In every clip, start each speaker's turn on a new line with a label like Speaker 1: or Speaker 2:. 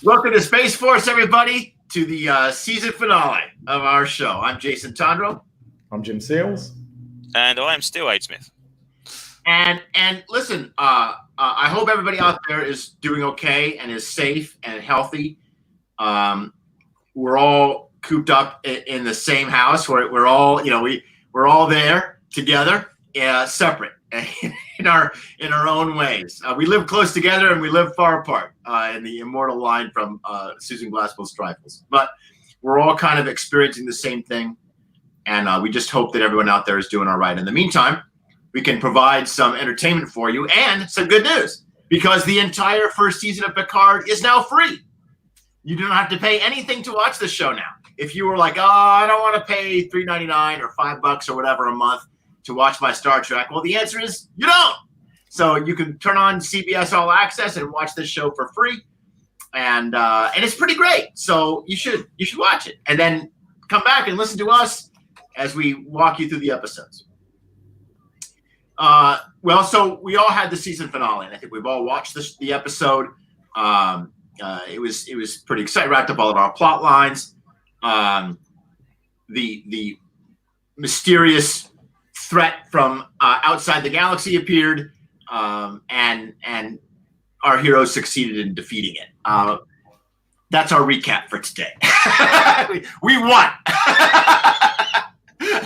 Speaker 1: Welcome to Space Force, everybody, to the season finale of our show. I'm Jason Tondro.
Speaker 2: I'm Jim Seals.
Speaker 3: And I'm Stu Smith.
Speaker 1: And listen, I hope everybody out there is doing okay and is safe and healthy. We're all cooped up in the same house. We're all, we're all there together, separate in our own ways. We live close together and we live far apart in the immortal line from Susan Glaspell's Trifles. But we're all kind of experiencing the same thing, and we just hope that everyone out there is doing all right. In the meantime, we can provide some entertainment for you and some good news, because the entire first season of Picard is now free. You don't have to pay anything to watch the show now. If you were like, oh, I don't want to pay $3.99 or $5 or whatever a month to watch my Star Trek, well, the answer is you don't. So you can turn on CBS All Access and watch this show for free, and it's pretty great. So you should watch it, and then come back and listen to us as we walk you through the episodes. Well, so we all had the season finale, and I think we've all watched the episode. It was pretty exciting. Wrapped up all of our plot lines. The mysterious threat from outside the galaxy appeared, and our heroes succeeded in defeating it. That's our recap for today. we won.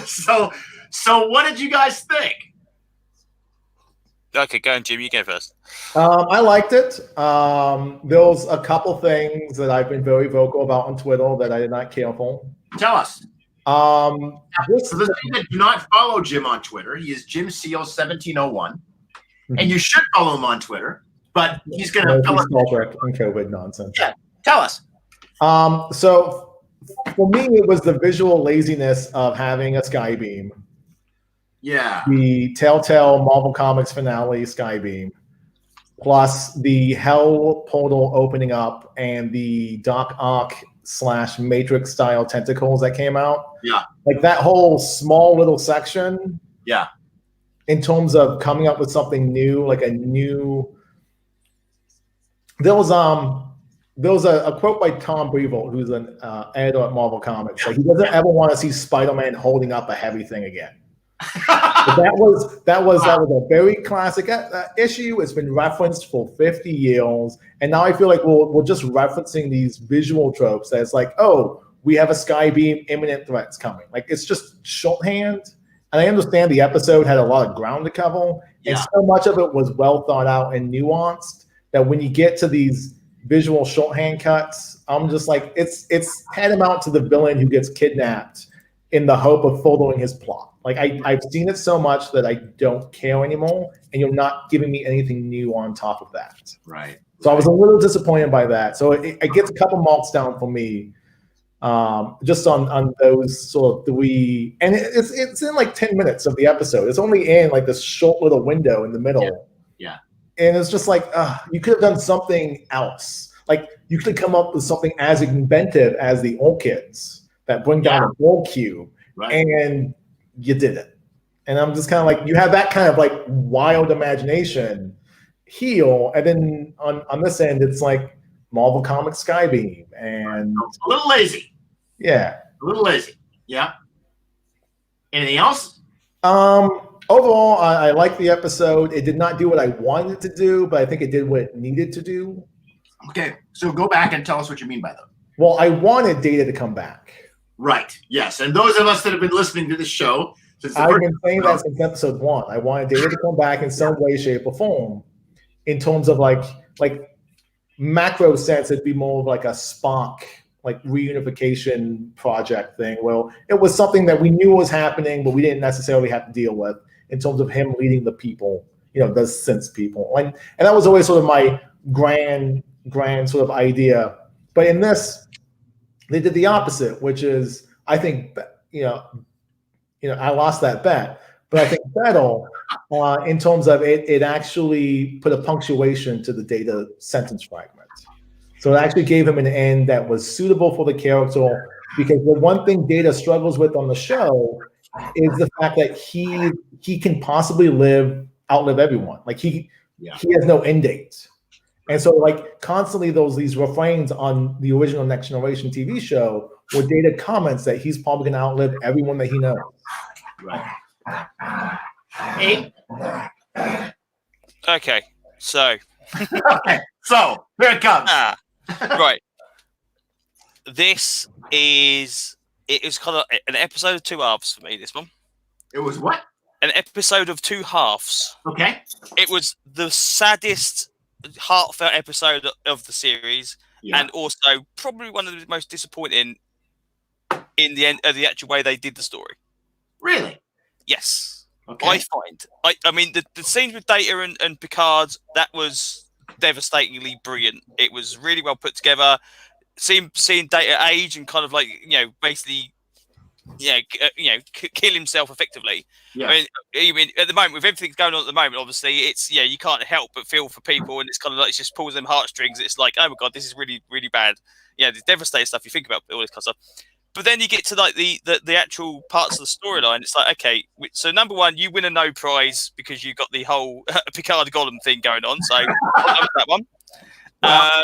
Speaker 1: So what did you guys think?
Speaker 3: Okay, go on, Jim. You go first.
Speaker 2: I liked it. There was a couple things that I've been very vocal about on Twitter that I did not care for.
Speaker 1: Tell us. For those of you that do not follow Jim on Twitter, he is Jim Seals 1701, and you should follow him on Twitter. But he's going to tell us
Speaker 2: and COVID nonsense.
Speaker 1: Yeah, tell us.
Speaker 2: So for me, it was the visual laziness of having a skybeam.
Speaker 1: Yeah.
Speaker 2: The Telltale Marvel Comics finale skybeam, plus the Hell portal opening up and the Doc Ock / Matrix style tentacles that came out.
Speaker 1: Yeah.
Speaker 2: Like that whole small little section.
Speaker 1: Yeah.
Speaker 2: In terms of coming up with something new, like a new. There was a quote by Tom Brevoort, who's an editor at Marvel Comics. Like, he doesn't ever want to see Spider-Man holding up a heavy thing again. that was a very classic issue. It's been referenced for 50 years, and now I feel like we're just referencing these visual tropes. That it's like, oh, we have a skybeam, imminent threats coming. Like, it's just shorthand. And I understand the episode had a lot of ground to cover, and so much of it was well thought out and nuanced that when you get to these visual shorthand cuts, I'm just like, it's tantamount to the villain who gets kidnapped in the hope of furthering his plot. Like, I've seen it so much that I don't care anymore, and you're not giving me anything new on top of that.
Speaker 1: Right.
Speaker 2: So I was a little disappointed by that. So it gets a couple marks down for me, just on those sort of three. And it's in like 10 minutes of the episode. It's only in like this short little window in the middle.
Speaker 1: Yeah.
Speaker 2: And it's just like, you could have done something else. Like, you could come up with something as inventive as the orchids that bring down a gold cube.
Speaker 1: Right.
Speaker 2: And you did it. And I'm just kind of like, you have that kind of like wild imagination here, and then on this end, it's like Marvel Comics Skybeam, and
Speaker 1: a little lazy.
Speaker 2: Yeah.
Speaker 1: A little lazy. Yeah. Anything else?
Speaker 2: Overall, I like the episode. It did not do what I wanted it to do, but I think it did what it needed to do.
Speaker 1: Okay, so go back and tell us what you mean by that.
Speaker 2: Well, I wanted Data to come back.
Speaker 1: Right. Yes, and those of us that have been listening to this show,
Speaker 2: I've been saying that since episode 1. I wanted Data to come back in some way, shape, or form. In terms of like macro sense, it'd be more of like a Spock like reunification project thing. Well, it was something that we knew was happening, but we didn't necessarily have to deal with in terms of him leading the people, the sense people, and that was always sort of my grand sort of idea. But in this, they did the opposite, which is, I think, I lost that bet, but I think better in terms of it actually put a punctuation to the Data sentence fragment. So it actually gave him an end that was suitable for the character, because the one thing Data struggles with on the show is the fact that he can possibly outlive everyone. Like he has no end date. And so, like, constantly these refrains on the original Next Generation TV show where Data comments that he's probably going to outlive everyone that he knows.
Speaker 1: Right. Hey.
Speaker 3: Okay, so.
Speaker 1: Okay, so here it comes.
Speaker 3: Right. It is kind of an episode of two halves for me, this one.
Speaker 1: It was what?
Speaker 3: An episode of two halves.
Speaker 1: Okay.
Speaker 3: It was the saddest, heartfelt episode of the series, and also probably one of the most disappointing in the end of the actual way they did the story.
Speaker 1: Really?
Speaker 3: Yes.
Speaker 1: Okay.
Speaker 3: I mean, the scenes with Data and Picard, that was devastatingly brilliant. It was really well put together. Seeing Data age and kind of like, basically, kill himself effectively.
Speaker 1: Yeah.
Speaker 3: I mean, at the moment, with everything going on at the moment, obviously, it's you can't help but feel for people, and it's kind of like it just pulls them heartstrings. It's like, oh my god, this is really, really bad. Yeah, the devastating stuff you think about all this kind of stuff. But then you get to like the actual parts of the storyline. It's like, okay, so number one, you win a no prize because you got the whole Picard Gollum thing going on. So that was that one.
Speaker 1: Well,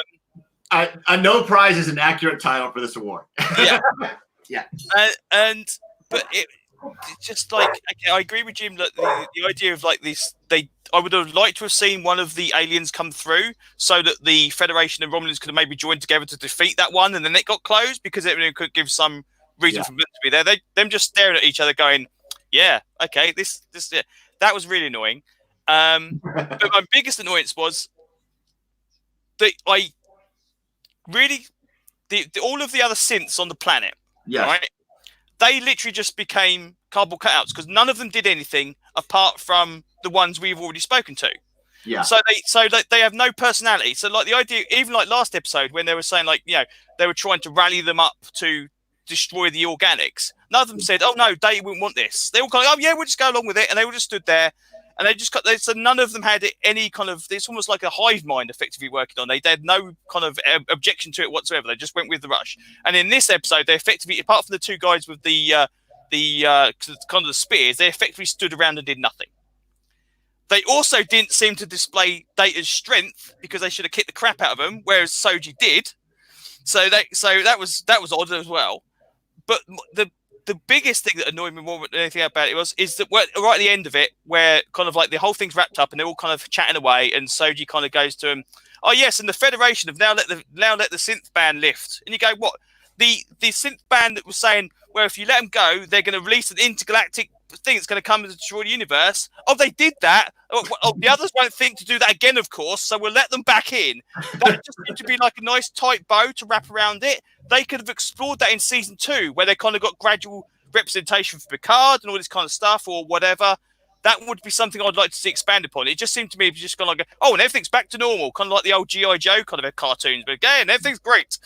Speaker 1: a no prize is an accurate title for this award.
Speaker 3: Yeah.
Speaker 1: Yeah.
Speaker 3: But it's just like, okay, I agree with Jim that the idea of like this, I would have liked to have seen one of the aliens come through so that the Federation and Romulans could have maybe joined together to defeat that one, and then it got closed because it could give some reason for them to be there. Them just staring at each other, going, "Yeah, okay, this that was really annoying." But my biggest annoyance was that I really all of the other synths on the planet, right? They literally just became cardboard cutouts because none of them did anything apart from the ones we've already spoken to.
Speaker 1: Yeah.
Speaker 3: So they have no personality. So like the idea, even like last episode when they were saying like, they were trying to rally them up to destroy the organics. None of them said, "Oh no, Data wouldn't want this." They all go, "Oh yeah, we'll just go along with it," and they all just stood there. And they just got so none of them had any kind of. It's almost like a hive mind effectively working on. They had no kind of objection to it whatsoever. They just went with the rush. And in this episode, they effectively, apart from the two guys with the kind of the spears, they effectively stood around and did nothing. They also didn't seem to display Data's strength because they should have kicked the crap out of him, whereas Soji did. So that was odd as well. But the biggest thing that annoyed me more than anything about it is that right at the end of it, where kind of like the whole thing's wrapped up and they're all kind of chatting away, and Soji kind of goes to him, "Oh yes, and the Federation have now let the synth ban lift." And you go, "What? The synth ban that was saying, well, if you let them go, they're going to release an intergalactic thing that's going to come and destroy the universe." Oh, they did that. Oh, the others won't think to do that again, of course, so we'll let them back in. That just seemed to be like a nice tight bow to wrap around it. They could have explored that in season 2, where they kind of got gradual representation for Picard and all this kind of stuff or whatever. That would be something I'd like to see expanded upon. It just seemed to me just kind of like, oh, and everything's back to normal, kind of like the old G.I. Joe kind of cartoons, but again, everything's great.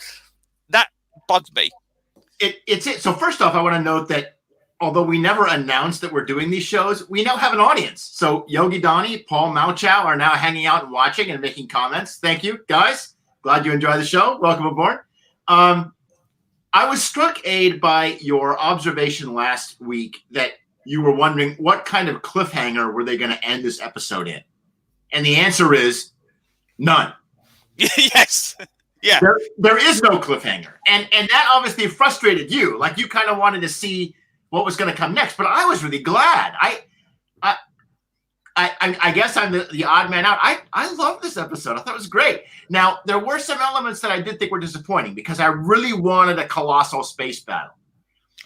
Speaker 3: That bugged me.
Speaker 1: It's it. So first off, I want to note that although we never announced that we're doing these shows, we now have an audience. So Yogi Donnie, Paul Mauchow are now hanging out and watching and making comments. Thank you, guys. Glad you enjoy the show. Welcome aboard. I was struck, Aid, by your observation last week that you were wondering what kind of cliffhanger were they going to end this episode in? And the answer is none.
Speaker 3: Yes. Yeah.
Speaker 1: There is no cliffhanger. And that obviously frustrated you. Like you kind of wanted to see what was going to come next. But I was really glad. I guess I'm the odd man out. I love this episode. I thought it was great. Now, there were some elements that I did think were disappointing because I really wanted a colossal space battle.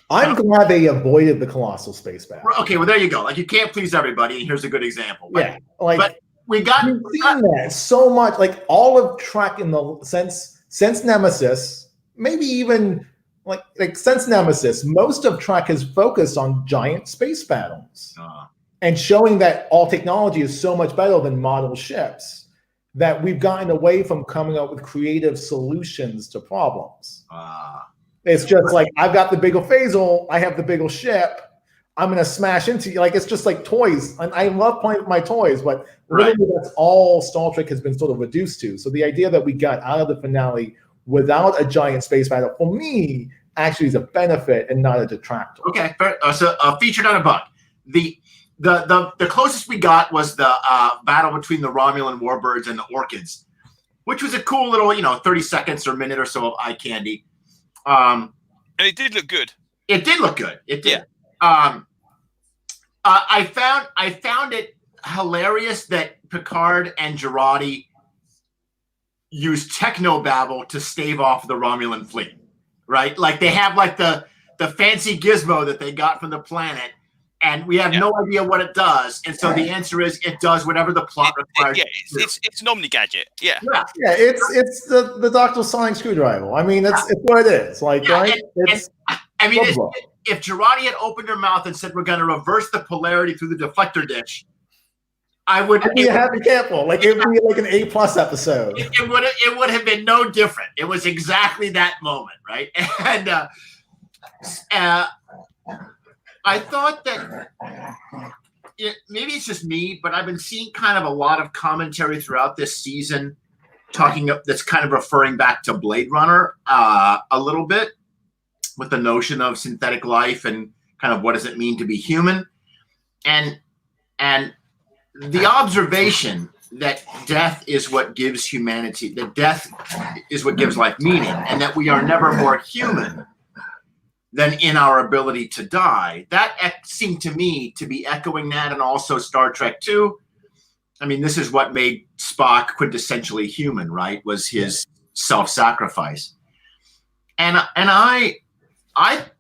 Speaker 2: I'm glad they avoided the colossal space battle.
Speaker 1: Okay, well, there you go. Like, you can't please everybody, and here's a good example.
Speaker 2: Yeah, like
Speaker 1: we got
Speaker 2: that so much. Like all of Trek in the since Nemesis, maybe even like since Nemesis, most of Trek has focused on giant space battles. And showing that all technology is so much better than model ships, that we've gotten away from coming up with creative solutions to problems. It's just like, I've got the bigger phasal, I have the bigger ship, I'm going to smash into you. Like, it's just like toys. And I love playing with my toys, but literally that's all Star Trek has been sort of reduced to. So the idea that we got out of the finale without a giant space battle, for me, actually is a benefit and not a detractor.
Speaker 1: Okay, so featured on a bug. The closest we got was the battle between the Romulan warbirds and the Orchids. which was a cool little 30 seconds or a minute or so of eye candy.
Speaker 3: And it did look good.
Speaker 1: It did look good. It did.
Speaker 3: Yeah.
Speaker 1: I found it hilarious that Picard and Girardi used technobabble to stave off the Romulan fleet, right? Like they have like the fancy gizmo that they got from the planet, and we have no idea what it does. And so the answer is it does whatever the plot requires.
Speaker 3: It's an omni gadget. Yeah.
Speaker 2: It's the Dr. Sonic screwdriver. I mean, it's what it is. Like, right?
Speaker 1: If Girardi had opened her mouth and said we're going to reverse the polarity through the deflector dish, I would
Speaker 2: have to be careful. Like it would be like an A+ episode.
Speaker 1: It would have been no different. It was exactly that moment, right? And I thought that maybe it's just me, but I've been seeing kind of a lot of commentary throughout this season that's kind of referring back to Blade Runner a little bit, with the notion of synthetic life and kind of what does it mean to be human, and the observation that death is what gives humanity, that death is what gives life meaning, and that we are never more human than in our ability to die. That seemed to me to be echoing that, and also Star Trek II. I mean, this is what made Spock quintessentially human, right? Was his self-sacrifice. And I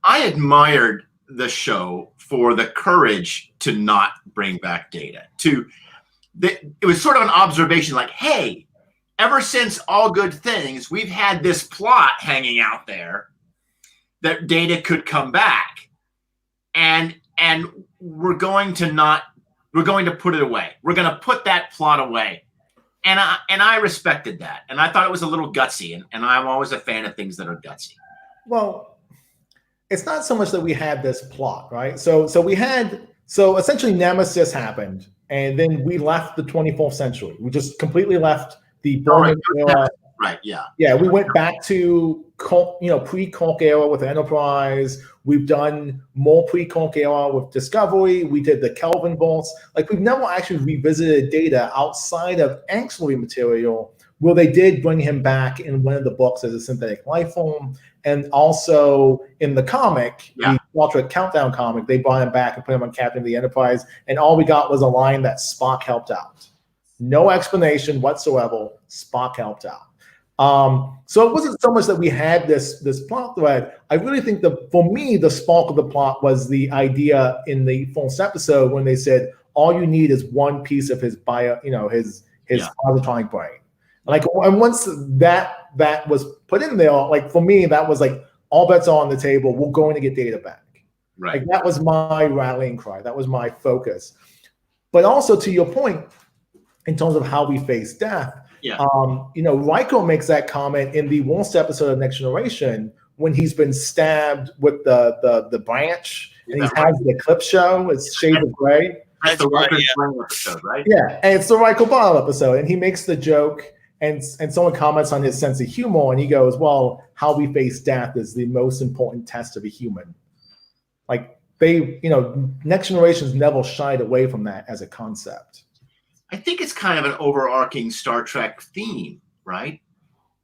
Speaker 1: admired the show for the courage to not bring back Data. It was sort of an observation like, hey, ever since All Good Things, we've had this plot hanging out there that Data could come back, and we're going to put it away. We're going to put that plot away. And I respected that. And I thought it was a little gutsy, and I'm always a fan of things that are gutsy.
Speaker 2: Well, it's not so much that we had this plot, right? So essentially Nemesis happened, and then we left the 24th century. We just completely left the Borman era.
Speaker 1: Right, yeah.
Speaker 2: Yeah, we went back to pre-Kirk era with Enterprise. We've done more pre-Kirk era with Discovery. We did the Kelvin vaults. Like, we've never actually revisited Data outside of ancillary material, where they did bring him back in one of the books as a synthetic life form. And also in the comic, the Star Trek Countdown comic, they brought him back and put him on Captain of the Enterprise. And all we got was a line that Spock helped out. No explanation whatsoever. Spock helped out. So it wasn't so much that we had this plot thread. I really think for me, the spark of the plot was the idea in the first episode when they said, all you need is one piece of his positronic brain. Like, and once that was put in there, like, for me, that was like, all bets are on the table. We're going to get Data back.
Speaker 1: Right.
Speaker 2: Like, that was my rallying cry. That was my focus. But also, to your point, in terms of how we face death, Riker makes that comment in the worst episode of Next Generation when he's been stabbed with the branch, and he has the clip show. It's Shades of Grey.
Speaker 1: That's the Riker episode, right?
Speaker 2: Yeah, and it's the Riker Bottle episode, and he makes the joke. And someone comments on his sense of humor, and he goes, well, how we face death is the most important test of a human. Like, Next Generation's never shied away from that as a concept.
Speaker 1: I think it's kind of an overarching Star Trek theme, right?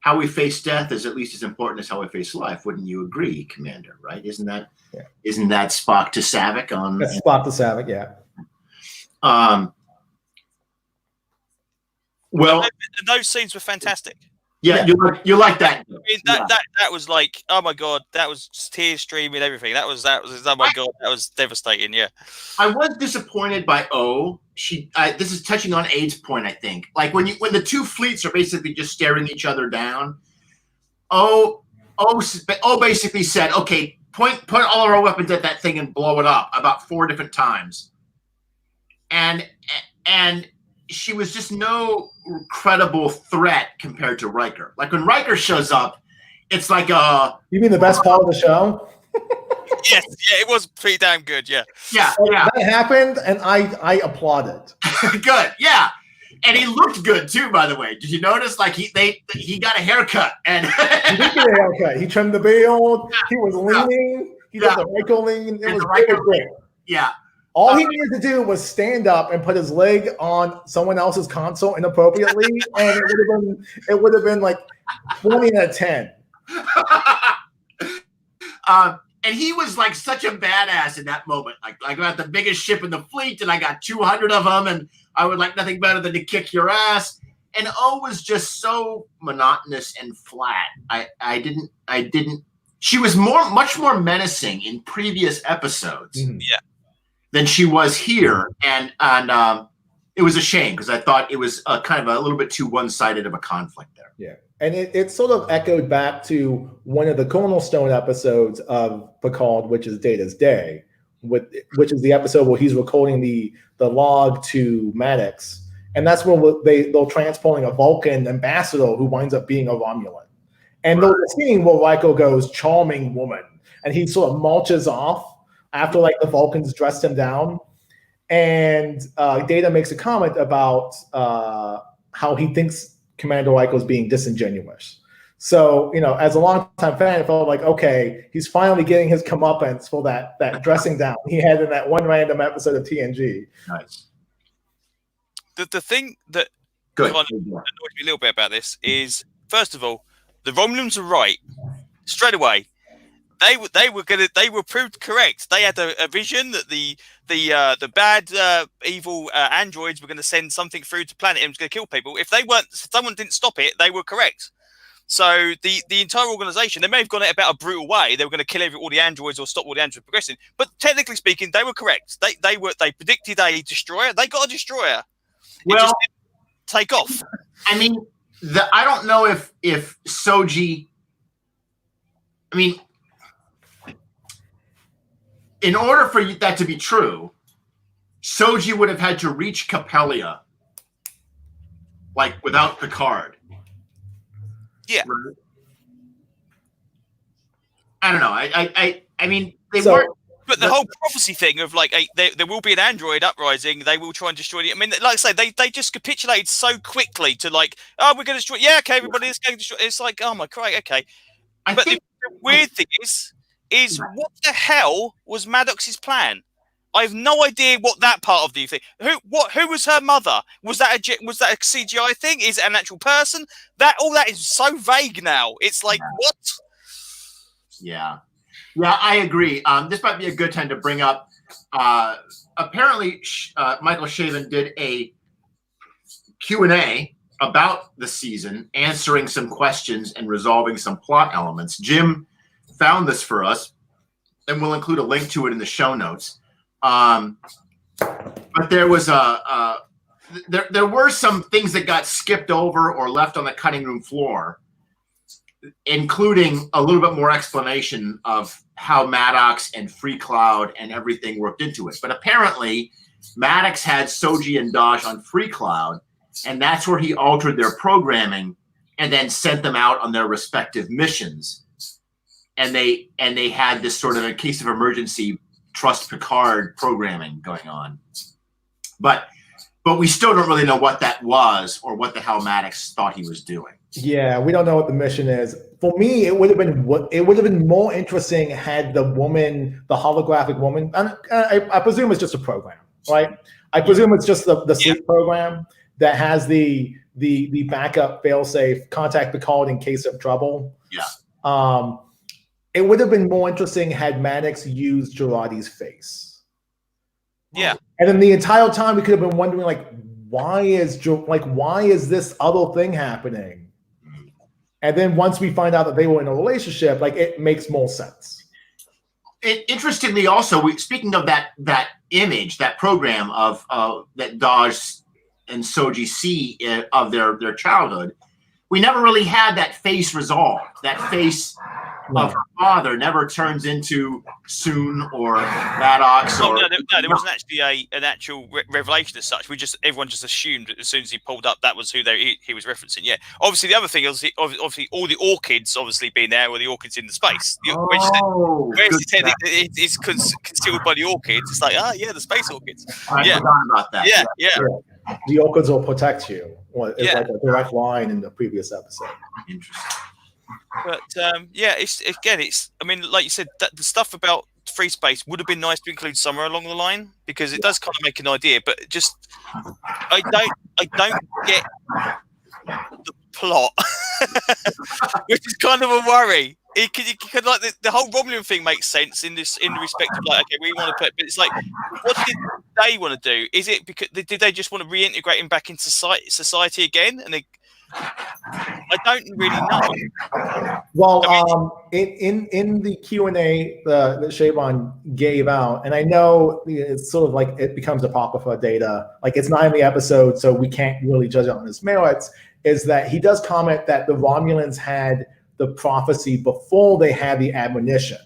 Speaker 1: How we face death is at least as important as how we face life. Wouldn't you agree, Commander, right? Isn't that Spock to Savick on?
Speaker 2: That's Spock to Savick, yeah.
Speaker 1: Well,
Speaker 3: those scenes were fantastic.
Speaker 1: Yeah. You like that?
Speaker 3: I mean, that was like, oh my god, that was tears streaming, everything. That was oh my god, that was devastating. Yeah,
Speaker 1: I was disappointed by O. This is touching on Aid's point, I think. Like when the two fleets are basically just staring each other down. O basically said, okay, put all of our weapons at that thing and blow it up about 4 different times, and she was just no credible threat compared to Riker. Like when Riker shows up, it's like
Speaker 2: You mean the best part of the show?
Speaker 3: Yes, it was pretty damn good. Yeah.
Speaker 2: That happened, and I applauded.
Speaker 1: Good, yeah. And he looked good too, by the way. Did you notice? Like he got a haircut, and
Speaker 2: he did get a haircut. He trimmed the beard. He was leaning. He did the Riker lean. It was great.
Speaker 1: Yeah.
Speaker 2: All he needed to do was stand up and put his leg on someone else's console inappropriately, and it would have been like 20 out of 10.
Speaker 1: And he was like such a badass in that moment. Like, I got the biggest ship in the fleet, and I got 200 of them, and I would like nothing better than to kick your ass. And O was just so monotonous and flat. I didn't. She was much more menacing in previous episodes.
Speaker 3: Yeah.
Speaker 1: Than she was here, and it was a shame because I thought it was kind of a little bit too one-sided of a conflict there.
Speaker 2: Yeah, and it sort of echoed back to one of the cornerstone episodes of Picard, which is Data's Day, which is the episode where he's recording the log to Maddox, and that's where they're transporting a Vulcan ambassador who winds up being a Romulan. And there's a scene where Riker goes, "Charming woman," and he sort of marches off after like the Vulcans dressed him down, and Data makes a comment about how he thinks Commander Riker is being disingenuous. So, as a longtime fan, I felt like, okay, he's finally getting his comeuppance for that dressing down he had in that one random episode of TNG.
Speaker 1: Nice.
Speaker 3: The thing that
Speaker 1: Good.
Speaker 3: kind of annoys me a little bit about this is, first of all, the Romulans are right straight away. They were proved correct. They had a vision that the bad evil androids were going to send something through to planet and it was going to kill people. If someone didn't stop it, they were correct. So the entire organization, they may have gone it about a brutal way. They were going to kill all the androids or stop all the androids progressing. But technically speaking, they were correct. They predicted a destroyer. They got a destroyer. It just didn't take off.
Speaker 1: I mean, I don't know if Soji. I mean, in order for that to be true, Soji would have had to reach Capelia, like without Picard.
Speaker 3: Yeah.
Speaker 1: Right? I don't know. I mean, they weren't.
Speaker 3: But the whole prophecy thing of like, there will be an android uprising, they will try and destroy it. I mean, like I say, they just capitulated so quickly to like, oh, we're going to destroy. Yeah, okay, everybody is going to destroy. It's like, oh my Christ, okay. But the weird thing is what the hell was Maddox's plan? I have no idea what that part of the thing. Who was her mother? Was that a CGI thing? Is it an actual person? All that is so vague now. It's like what?
Speaker 1: Yeah, I agree. This might be a good time to bring up. Apparently, Michael Chabon did a Q&A about the season, answering some questions and resolving some plot elements. Jim found this for us, and we'll include a link to it in the show notes. But there was there were some things that got skipped over or left on the cutting room floor, including a little bit more explanation of how Maddox and Free Cloud and everything worked into it. But apparently, Maddox had Soji and Daj on Free Cloud, and that's where he altered their programming and then sent them out on their respective missions. And they had this sort of, in case of emergency, trust Picard programming going on. But we still don't really know what that was or what the hell Maddox thought he was doing.
Speaker 2: Yeah, we don't know what the mission is. For me, it would have been more interesting had the woman, the holographic woman, and I presume it's just a program, right? I presume it's just the sleep program that has the backup failsafe, contact Picard in case of trouble.
Speaker 1: Yeah.
Speaker 2: It would have been more interesting had Maddox used Girardi's face.
Speaker 3: Yeah.
Speaker 2: And then the entire time we could have been wondering, like, why is this other thing happening? And then once we find out that they were in a relationship, like, it makes more sense.
Speaker 1: Interestingly, also, speaking of that image, that program of that Daj and Soji see of their childhood, we never really had that face resolved. That face of her father never turns into Soon or Maddox.
Speaker 3: No, there wasn't actually an actual revelation as such. Everyone just assumed that as soon as he pulled up, that was who he was referencing. Yeah. Obviously, the other thing is obviously all the orchids obviously being there, or the orchids in the space. It's concealed by the orchids. It's like, the space orchids.
Speaker 1: I forgot about that.
Speaker 3: Yeah.
Speaker 2: The orchids will protect you. It's like a direct line in the previous episode.
Speaker 1: Interesting.
Speaker 3: But it's I mean, like you said, the stuff about free space would have been nice to include somewhere along the line, because it does kind of make an idea, but just I don't get the plot, which is kind of a worry. It could like the whole Romulan thing makes sense in the respect of like, okay, we want to put, but it's like, what did they want to do? Is it because did they just want to reintegrate him back into society again? And I don't really know.
Speaker 2: Well, in the Q&A that Chabon gave out, and I know it's sort of like it becomes apocrypha data, like it's not in the episode, so we can't really judge it on its merits, is that he does comment that the Romulans had the prophecy before they had the admonition.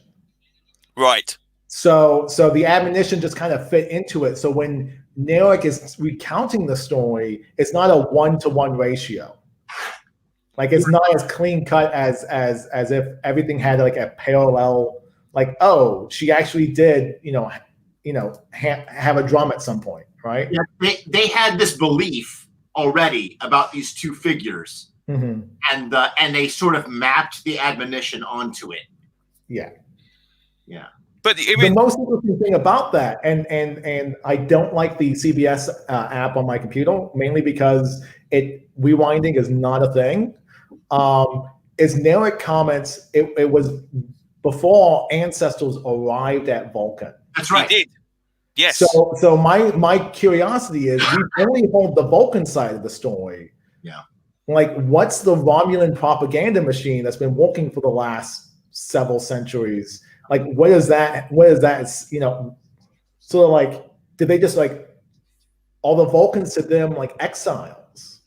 Speaker 3: Right.
Speaker 2: So the admonition just kind of fit into it. So when Narek is recounting the story, it's not a 1-to-1 ratio. Like it's not as clean cut as if everything had like a parallel. Like, oh, she actually did, have a drum at some point, right?
Speaker 1: Yeah, they had this belief already about these two figures, and they sort of mapped the admonition onto it.
Speaker 2: Yeah.
Speaker 3: But
Speaker 2: the most interesting thing about that, and I don't like the CBS app on my computer, mainly because rewinding is not a thing. Is Narek comments it was before ancestors arrived at Vulcan.
Speaker 1: That's right.
Speaker 3: He did. Yes.
Speaker 2: So my curiosity is we only hold the Vulcan side of the story.
Speaker 1: Yeah. Like,
Speaker 2: what's the Romulan propaganda machine that's been working for the last several centuries? Like, what is that? Sort of like, did they just like all the Vulcans to them like exiles?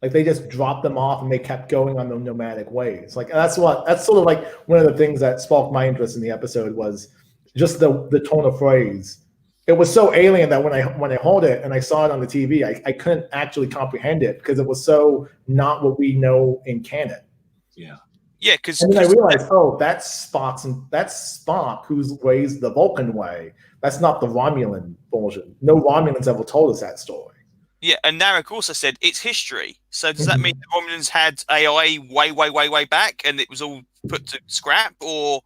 Speaker 2: Like they just dropped them off and they kept going on the nomadic ways. Like that's sort of like one of the things that sparked my interest in the episode was just the tone of phrase. It was so alien that when I heard it and I saw it on the TV, I couldn't actually comprehend it because it was so not what we know in canon.
Speaker 1: Yeah.
Speaker 3: Yeah, because
Speaker 2: and then I realized, that's Spock who's raised the Vulcan way. That's not the Romulan version. No Romulans ever told us that story.
Speaker 3: Yeah, and Narek also said it's history. So does that mean the Romulans had AI way back, and it was all put to scrap, or?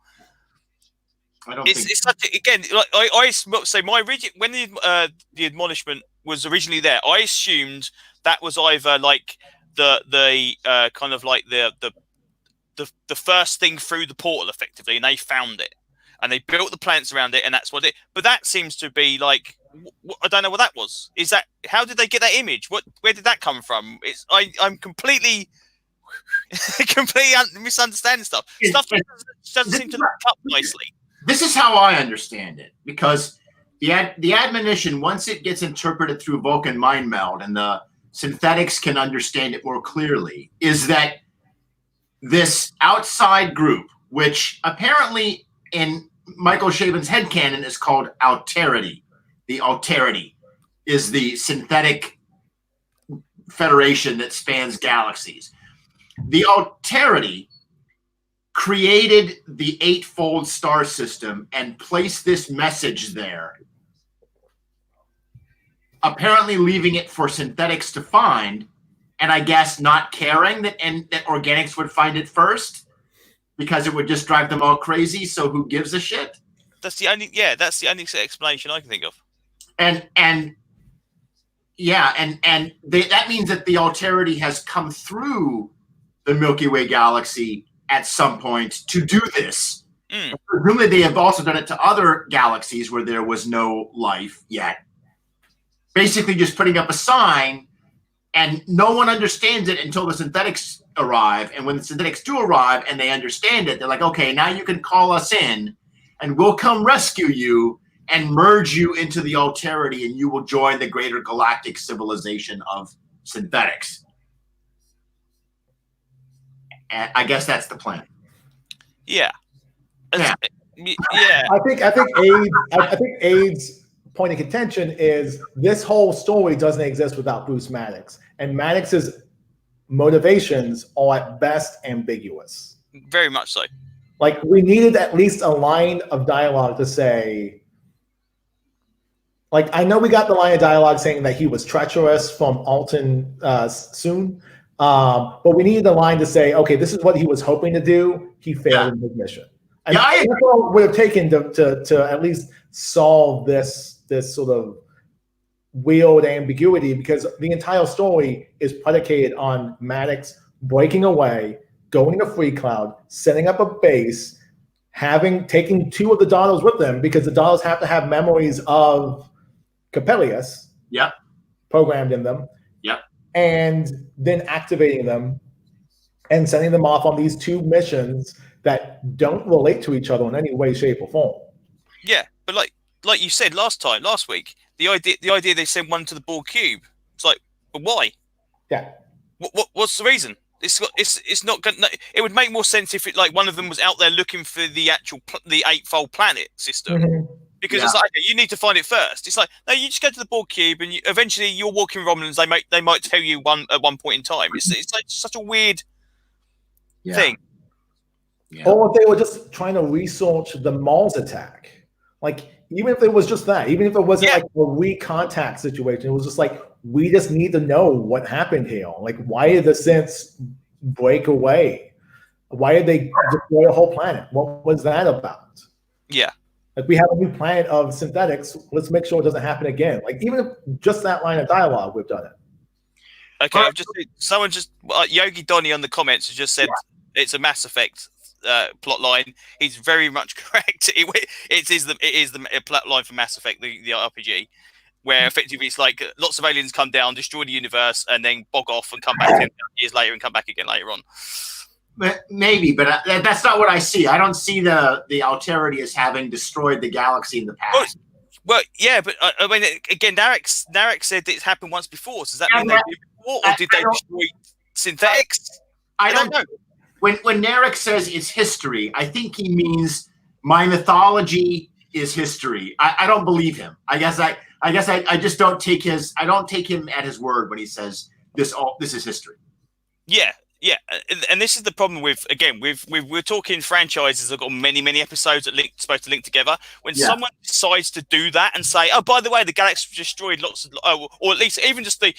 Speaker 1: I don't think.
Speaker 3: It's such again. Like I say, when the admonishment was originally there, I assumed that was either like the kind of like the first thing through the portal, effectively, and they found it, and they built the plants around it, and that's what it. But that seems to be like, I don't know what that was. Is that how did they get that image? Where did that come from? I'm completely misunderstanding stuff. Stuff that doesn't seem to look up nicely.
Speaker 1: This is how I understand it, because the admonition, once it gets interpreted through Vulcan mind meld, and the synthetics can understand it more clearly, is that this outside group, which apparently in Michael Chabon's headcanon is called Alterity. The Alterity is the synthetic federation that spans galaxies. The Alterity created the eightfold star system and placed this message there, apparently leaving it for synthetics to find, and I guess not caring that organics would find it first because it would just drive them all crazy. So who gives a shit?
Speaker 3: That's the only explanation I can think of.
Speaker 1: And that means that the Alterity has come through the Milky Way galaxy at some point to do this. Presumably they have also done it to other galaxies where there was no life yet. Basically just putting up a sign, and no one understands it until the synthetics arrive. And when the synthetics do arrive and they understand it, they're like, okay, now you can call us in and we'll come rescue you and merge you into the Alterity, and you will join the greater galactic civilization of synthetics. And I guess that's the plan.
Speaker 3: Yeah.
Speaker 1: Yeah.
Speaker 2: I think Aid's point of contention is this whole story doesn't exist without Bruce Maddox, and Maddox's motivations are at best ambiguous.
Speaker 3: Very much so.
Speaker 2: Like, we needed at least a line of dialogue to say, like, I know we got the line of dialogue saying that he was treacherous from Alton Soon, but we needed a line to say, okay, this is what he was hoping to do. He failed in his mission. And that's all it would have taken to at least solve this sort of weird ambiguity, because the entire story is predicated on Maddox breaking away, going to Free Cloud, setting up a base, taking 2 of the daughters with them, because the daughters have to have memories of Coppelius programmed in them, and then activating them and sending them off on these 2 missions that don't relate to each other in any way, shape, or form.
Speaker 3: Yeah, but like you said last week, the idea they send one to the Borg cube. It's like, but why?
Speaker 2: Yeah.
Speaker 3: What's the reason? It's not going. It would make more sense if one of them was out there looking for the actual the 8-fold planet system, because it's like, okay, you need to find it first. It's like, no, you just go to the Borg cube, and eventually you're walking Romulans. They might tell you at one point in time. It's like such a weird thing.
Speaker 2: Yeah. Or if they were just trying to research the Mars attack, even if it was just that, even if it wasn't like a recontact situation, it was just like, we just need to know what happened here. Why did the synths break away? Why did they destroy a whole planet? What was that about?
Speaker 3: Yeah.
Speaker 2: We have a new planet of synthetics. Let's make sure it doesn't happen again. Even if just that line of dialogue, we've done it.
Speaker 3: Okay, Yogi Donny on the comments has just said it's a Mass Effect plot line. He's very much correct. It is the plot line for Mass Effect, the RPG, where effectively it's like lots of aliens come down, destroy the universe, and then bog off and come back 10 years later and come back again later on.
Speaker 1: Maybe, but that's not what I see. I don't see the Alterity as having destroyed the galaxy in the past.
Speaker 3: Well, yeah, but I mean, again, Narek said it happened once before. So does that mean they did before, or did they destroy synthetics?
Speaker 1: I don't know. When Narek says it's history, I think he means my mythology is history. I don't believe him. I guess I just don't take him at his word when he says this is history. Yeah, and this is the problem with, again, we're talking franchises that got many episodes that supposed to link together. When someone decides to do that and say, oh, by the way, the galaxy was destroyed or at least even just the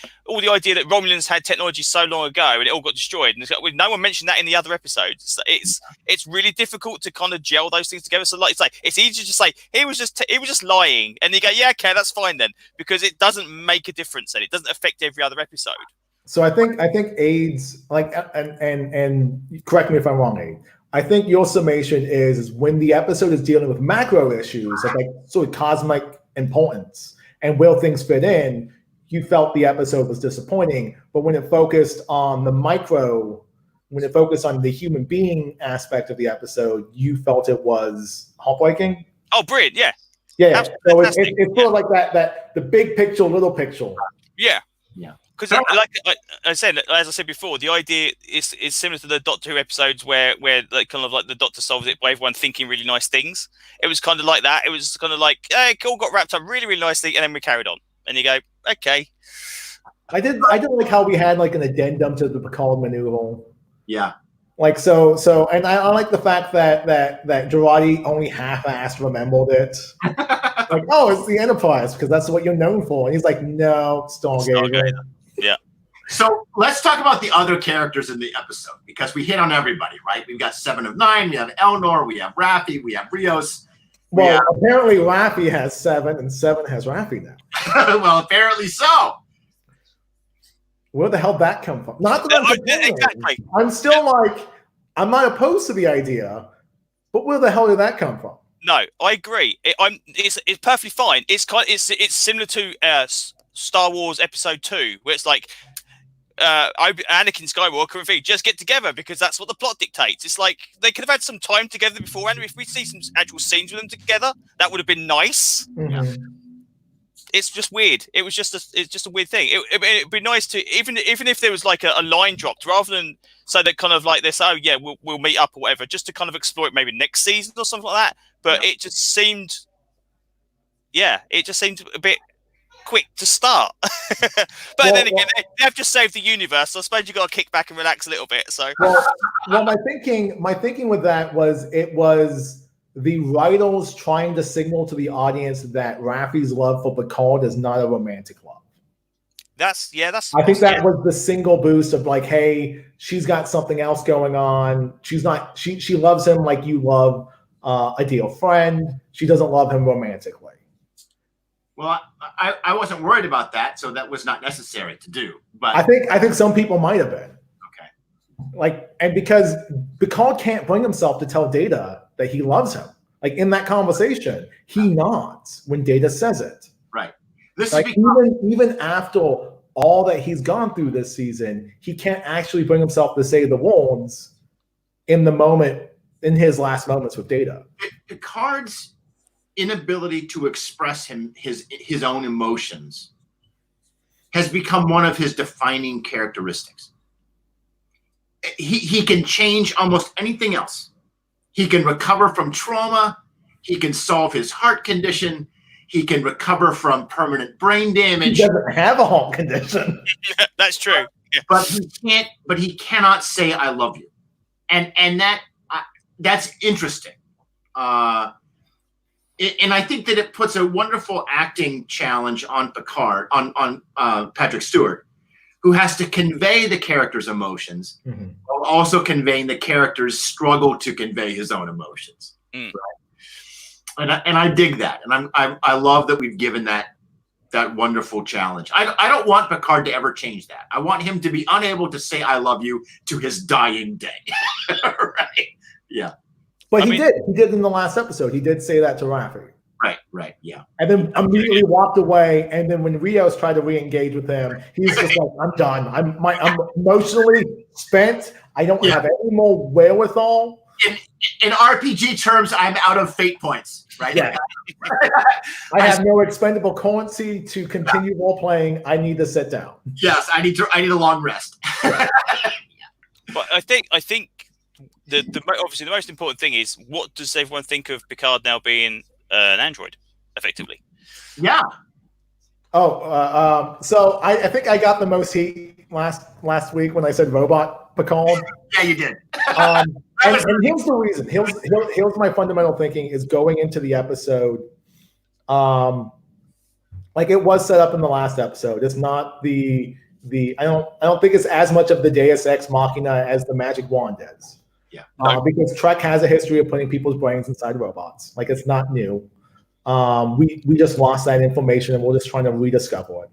Speaker 1: idea that Romulans had technology so long ago and it all got destroyed, and no one mentioned that in the other episodes. It's really difficult to kind of gel those things together. So it's easy to say he was just lying, and you go, yeah, okay, that's fine then, because it doesn't make a difference, and it doesn't affect every other episode.
Speaker 2: So I think AIDS, and correct me if I'm wrong, Aid. I think your summation is when the episode is dealing with macro issues of sort of cosmic importance and where things fit in, you felt the episode was disappointing. But when it focused on the micro, when it focused on the human being aspect of the episode, you felt it was heartbreaking.
Speaker 3: Oh, brilliant! Yeah.
Speaker 2: So it's sort of like that the big picture, little picture.
Speaker 3: Yeah. Because, like I said, as I said before, the idea is similar to the Doctor Who episodes where the Doctor solves it by everyone thinking really nice things. It was kind of like that. It was kind of like, hey, it all got wrapped up really, really nicely, and then we carried on. And you go, okay.
Speaker 2: I did like how we had an addendum to the Picard maneuver.
Speaker 1: Yeah.
Speaker 2: So, and I like the fact that Girardi only half-assed remembered it. It's the Enterprise because that's what you're known for. And he's like, no, Stargate.
Speaker 3: Yeah.
Speaker 1: So let's talk about the other characters in the episode, because we hit on everybody, right? We've got 7 of 9, we have Elnor, we have Raffi, we have Rios.
Speaker 2: Apparently Raffi has 7 and 7 has Raffi now.
Speaker 1: Well, apparently so.
Speaker 2: Where the hell did that come from? Not that
Speaker 3: exactly.
Speaker 2: I'm still I'm not opposed to the idea, but where the hell did that come from?
Speaker 3: No, I agree. It's perfectly fine. It's similar to Star Wars Episode 2, where it's like Anakin Skywalker and Vader just get together because that's what the plot dictates. It's like they could have had some time together beforehand. If we see some actual scenes with them together, that would have been nice.
Speaker 2: Mm-hmm.
Speaker 3: It's just weird. It's just a weird thing. It'd be nice to even if there was a line dropped, rather than so that kind of like this. Oh yeah, we'll meet up or whatever, just to kind of explore it maybe next season or something like that. But it just seemed, a bit quick to start. But then again, they've just saved the universe, so I suppose you got to kick back and relax a little bit. So
Speaker 2: my thinking with that was it was the writers trying to signal to the audience that Raffi's love for Picard is not a romantic love. I think that was the single boost of hey, she's got something else going on. She's not. She loves him like you love ideal friend. She doesn't love him romantically.
Speaker 1: Well, I wasn't worried about that, so that was not necessary to do. But
Speaker 2: I think some people might have been.
Speaker 1: Okay.
Speaker 2: And because Picard can't bring himself to tell Data that he loves him. Like in that conversation, he nods when Data says it.
Speaker 1: Right. This
Speaker 2: like
Speaker 1: is
Speaker 2: even after all that he's gone through this season, he can't actually bring himself to say the words in the moment, in his last moments with Data.
Speaker 1: Picard's inability to express his own emotions has become one of his defining characteristics. He can change almost anything else. He can recover from trauma. He can solve his heart condition. He can recover from permanent brain damage.
Speaker 2: He doesn't have a heart condition.
Speaker 3: That's true. Yeah.
Speaker 1: But he can't. But he cannot say "I love you," and that's interesting. And I think that it puts a wonderful acting challenge on Picard, on Patrick Stewart, who has to convey the character's emotions, while also conveying the character's struggle to convey his own emotions. Right? And I dig that, and I love that we've given that wonderful challenge. I don't want Picard to ever change that. I want him to be unable to say "I love you" to his dying day. Right? Yeah.
Speaker 2: But he did in the last episode. He did say that to Raffi.
Speaker 1: Right, yeah.
Speaker 2: And then immediately walked away. And then when Rios tried to re-engage with him, he's just like, "I'm done. I'm emotionally spent. I don't have any more wherewithal."
Speaker 1: In RPG terms, I'm out of fate points. Right.
Speaker 2: Yeah. I have no expendable currency to continue role playing. I need to sit down.
Speaker 1: Yes, I need a long rest.
Speaker 3: But I think obviously the most important thing is, what does everyone think of Picard now being an android, effectively?
Speaker 1: Yeah.
Speaker 2: So I think I got the most heat last week when I said robot Picard.
Speaker 1: Yeah, you did.
Speaker 2: And here's the reason. Here's my fundamental thinking is going into the episode. Like it was set up in the last episode. It's not the I don't think it's as much of the Deus Ex Machina as the magic wand is.
Speaker 1: Yeah.
Speaker 2: Because Trek has a history of putting people's brains inside robots. Like it's not new. We just lost that information and we're just trying to rediscover it.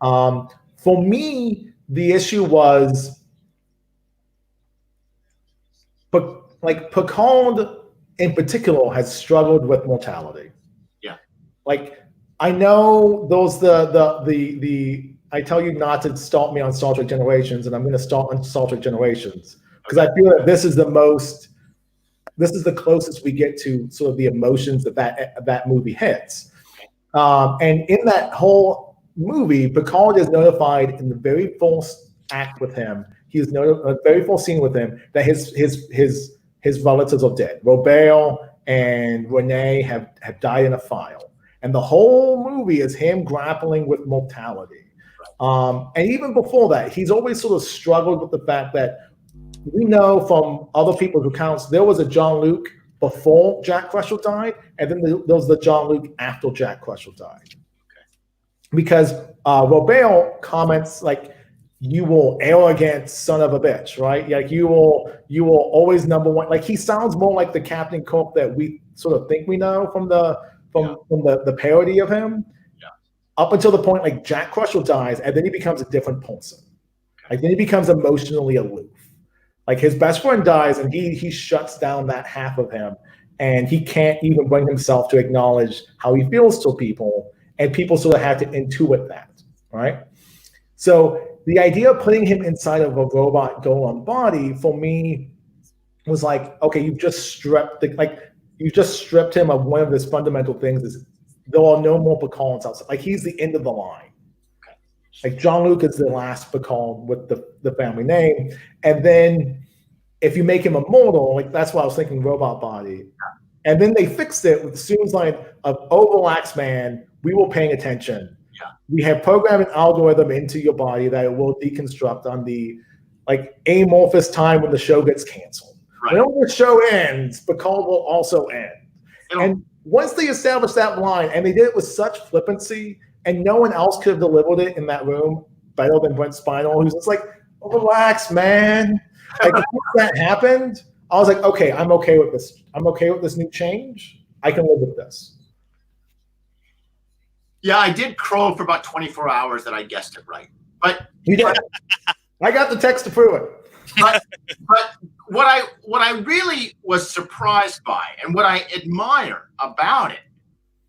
Speaker 2: For me, the issue was, but like Picard in particular has struggled with mortality.
Speaker 1: Yeah.
Speaker 2: Like I know those the I tell you not to start me on Star Trek Generations, and I'm going to start on Star Trek Generations because I feel that this is the closest we get to sort of the emotions that movie hits. And in that whole movie, Picard is notified in the very first act with him. He is notified, very first scene with him, that his relatives are dead. Robert and Renee have died in a fire, and the whole movie is him grappling with mortality. And even before that, he's always sort of struggled with the fact that we know from other people's accounts there was a John Luke before Jack Crusher died, and then there was the John Luke after Jack Crusher died. Okay. Because Robert comments like, "You will arrogant son of a bitch," right? Like you will always number one. Like he sounds more like the Captain Kirk that we sort of think we know from the parody of him. Up until the point like Jack Crusher dies, and then he becomes a different person. Like then he becomes emotionally aloof. Like his best friend dies, and he shuts down that half of him, and he can't even bring himself to acknowledge how he feels to people, and people sort of have to intuit that, right? So the idea of putting him inside of a robot golem body for me was like, okay, you've just stripped him of one of his fundamental things is there are no more Picards outside. Like he's the end of the line. Like John Luke is the last Picard with the family name. And then if you make him immortal, like that's why I was thinking robot body. And then they fixed it with Sue's line of overlax man, we were paying attention. Yeah. We have programmed an algorithm into your body that it will deconstruct on the like amorphous time when the show gets canceled. Right. When the show ends, Picard will also end. And once they established that line, and they did it with such flippancy, and no one else could have delivered it in that room better than Brent Spinell, who's just like, oh, relax, man. Like, once that happened, I was like, okay, I'm okay with this. I'm okay with this new change. I can live with this.
Speaker 1: Yeah, I did crow for about 24 hours that I guessed it right. But
Speaker 2: You did. I got the text to prove it.
Speaker 1: but what I really was surprised by and what I admire about it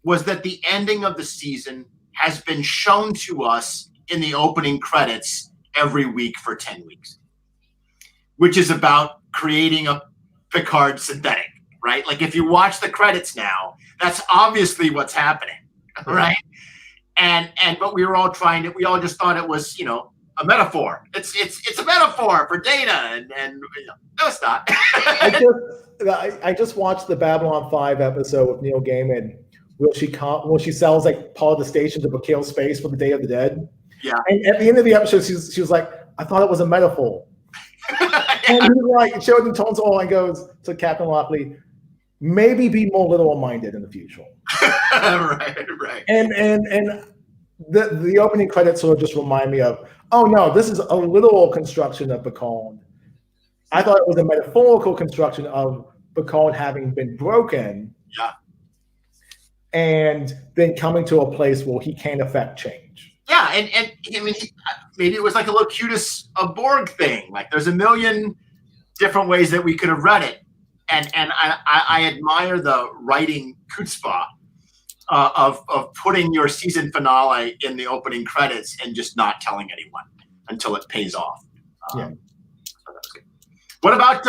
Speaker 1: was that the ending of the season has been shown to us in the opening credits every week for 10 weeks, which is about creating a Picard synthetic, right? Like if you watch the credits now, that's obviously what's happening, right? But we all just thought it was, a metaphor. It's a metaphor for Data, and no, it's not.
Speaker 2: I just watched the Babylon 5 episode with Neil Gaiman. Will she sells like part of the station to kill space for the Day of the Dead?
Speaker 1: Yeah.
Speaker 2: And at the end of the episode, she was like, I thought it was a metaphor. And he like showed in tones all and goes to Captain Lockley, maybe be more literal minded in the future.
Speaker 1: right.
Speaker 2: And the opening credits sort of just remind me of, oh no, this is a literal construction of Picard. I thought it was a metaphorical construction of Picard having been broken.
Speaker 1: Yeah.
Speaker 2: And then coming to a place where he can't affect change.
Speaker 1: Yeah, and I mean, maybe it was like a Locutus of Borg thing. Like there's a million different ways that we could have read it. And I admire the writing chutzpah of putting your season finale in the opening credits and just not telling anyone until it pays off.
Speaker 2: Yeah.
Speaker 1: So that was good. What about?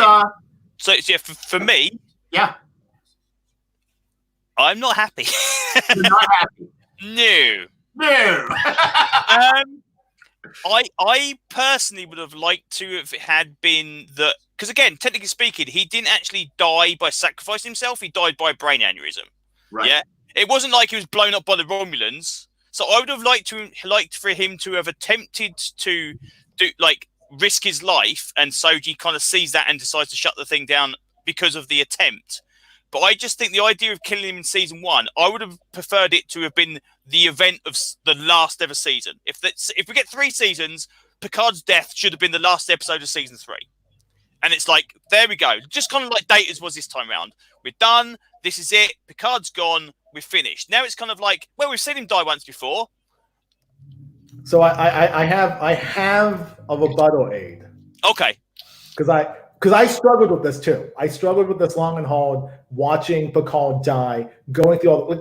Speaker 3: So yeah, for me,
Speaker 1: yeah,
Speaker 3: I'm not happy.
Speaker 1: you're not happy.
Speaker 3: No. I personally would have liked to have had been that, because again, technically speaking, he didn't actually die by sacrificing himself. He died by a brain aneurysm.
Speaker 1: Right.
Speaker 3: Yeah. It wasn't like he was blown up by the Romulans. So I would have liked for him to have attempted to risk his life, and Soji kind of sees that and decides to shut the thing down because of the attempt. But I just think the idea of killing him in season 1, I would have preferred it to have been the event of the last ever season. If we get 3 seasons, Picard's death should have been the last episode of season 3. And it's like, there we go. Just kind of like Data's was this time around. We're done. This is it. Picard's gone. We're finished. Now it's kind of like, well, we've seen him die once before.
Speaker 2: So I have a rebuttal aid.
Speaker 3: Okay.
Speaker 2: Because I struggled with this too. I struggled with this long and hard, watching Picard die, going through all.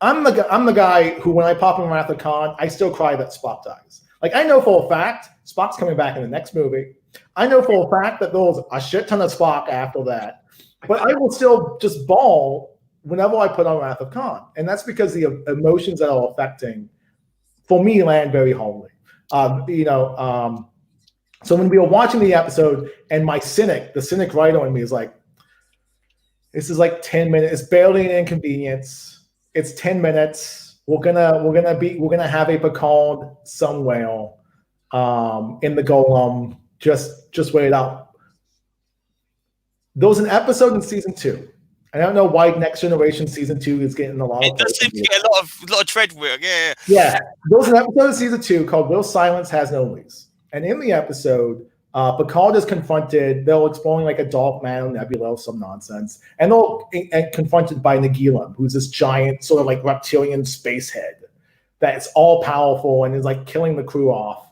Speaker 2: I'm the guy who, when I pop in Wrath of Khan, I still cry that Spock dies. Like I know for a fact Spock's coming back in the next movie. I know for a fact that there was a shit ton of Spock after that, but I will still just bawl whenever I put on Wrath of Khan, and that's because the emotions that are affecting, for me, land very homely. So when we were watching the episode, and the cynic writer in me is like, this is like 10 minutes. It's barely an inconvenience. It's 10 minutes. We're gonna have a Picard somewhere in the Golem. Just wait it out. There was an episode in season 2. I don't know why Next Generation season 2 is getting a lot.
Speaker 3: It does seem to get a lot of tread work. Yeah.
Speaker 2: Yeah. There was an episode of season 2 called "Will Silence Has No Lease," and in the episode, Picard is confronted. They're exploring like a dark matter nebula or some nonsense, and they're confronted by Nagilum, who's this giant sort of like reptilian space head that's all powerful and is like killing the crew off.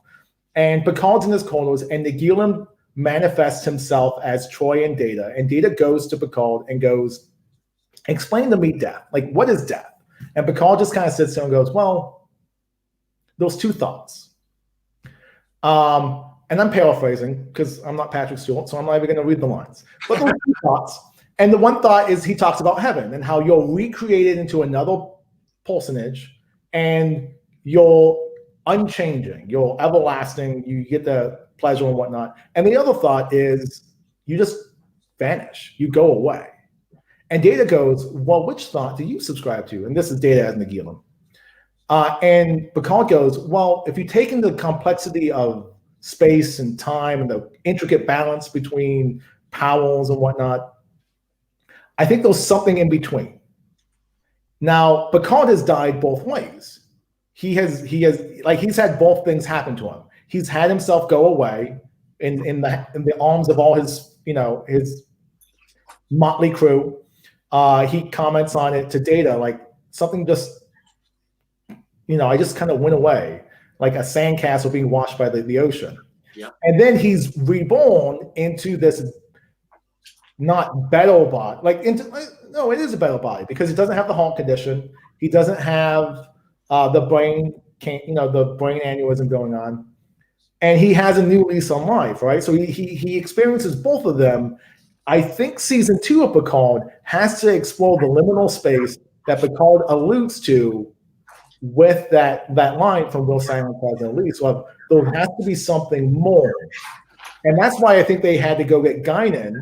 Speaker 2: And Picard's in his corners, and Nagilum manifests himself as Troy and Data goes to Picard and goes, explain to me death. Like, what is death? And Picard just kind of sits there and goes, well, those 2 thoughts. And I'm paraphrasing because I'm not Patrick Stewart, so I'm not even going to read the lines. But those 2 thoughts. And the one thought is he talks about heaven and how you're recreated into another personage and you're unchanging, you're everlasting, you get the pleasure and whatnot. And the other thought is you just vanish, you go away. And Data goes, well, which thought do you subscribe to? And this is Data as Nagilum. And Picard goes, well, if you take into the complexity of space and time and the intricate balance between powers and whatnot, I think there's something in between. Now, Picard has died both ways. He's had both things happen to him. He's had himself go away in the arms of all his motley crew. He comments on it to Data, like something just, I just kind of went away, like a sandcastle being washed by the ocean.
Speaker 1: Yeah.
Speaker 2: And then he's reborn into this not battle body, no, it is a battle body because he doesn't have the heart condition. He doesn't have the brain aneurysm going on. And he has a new lease on life, right? So he experiences both of them. I think season 2 of Picard has to explore the liminal space that Picard alludes to with that line from Will Silent President Lee. So there has to be something more. And that's why I think they had to go get Guinan.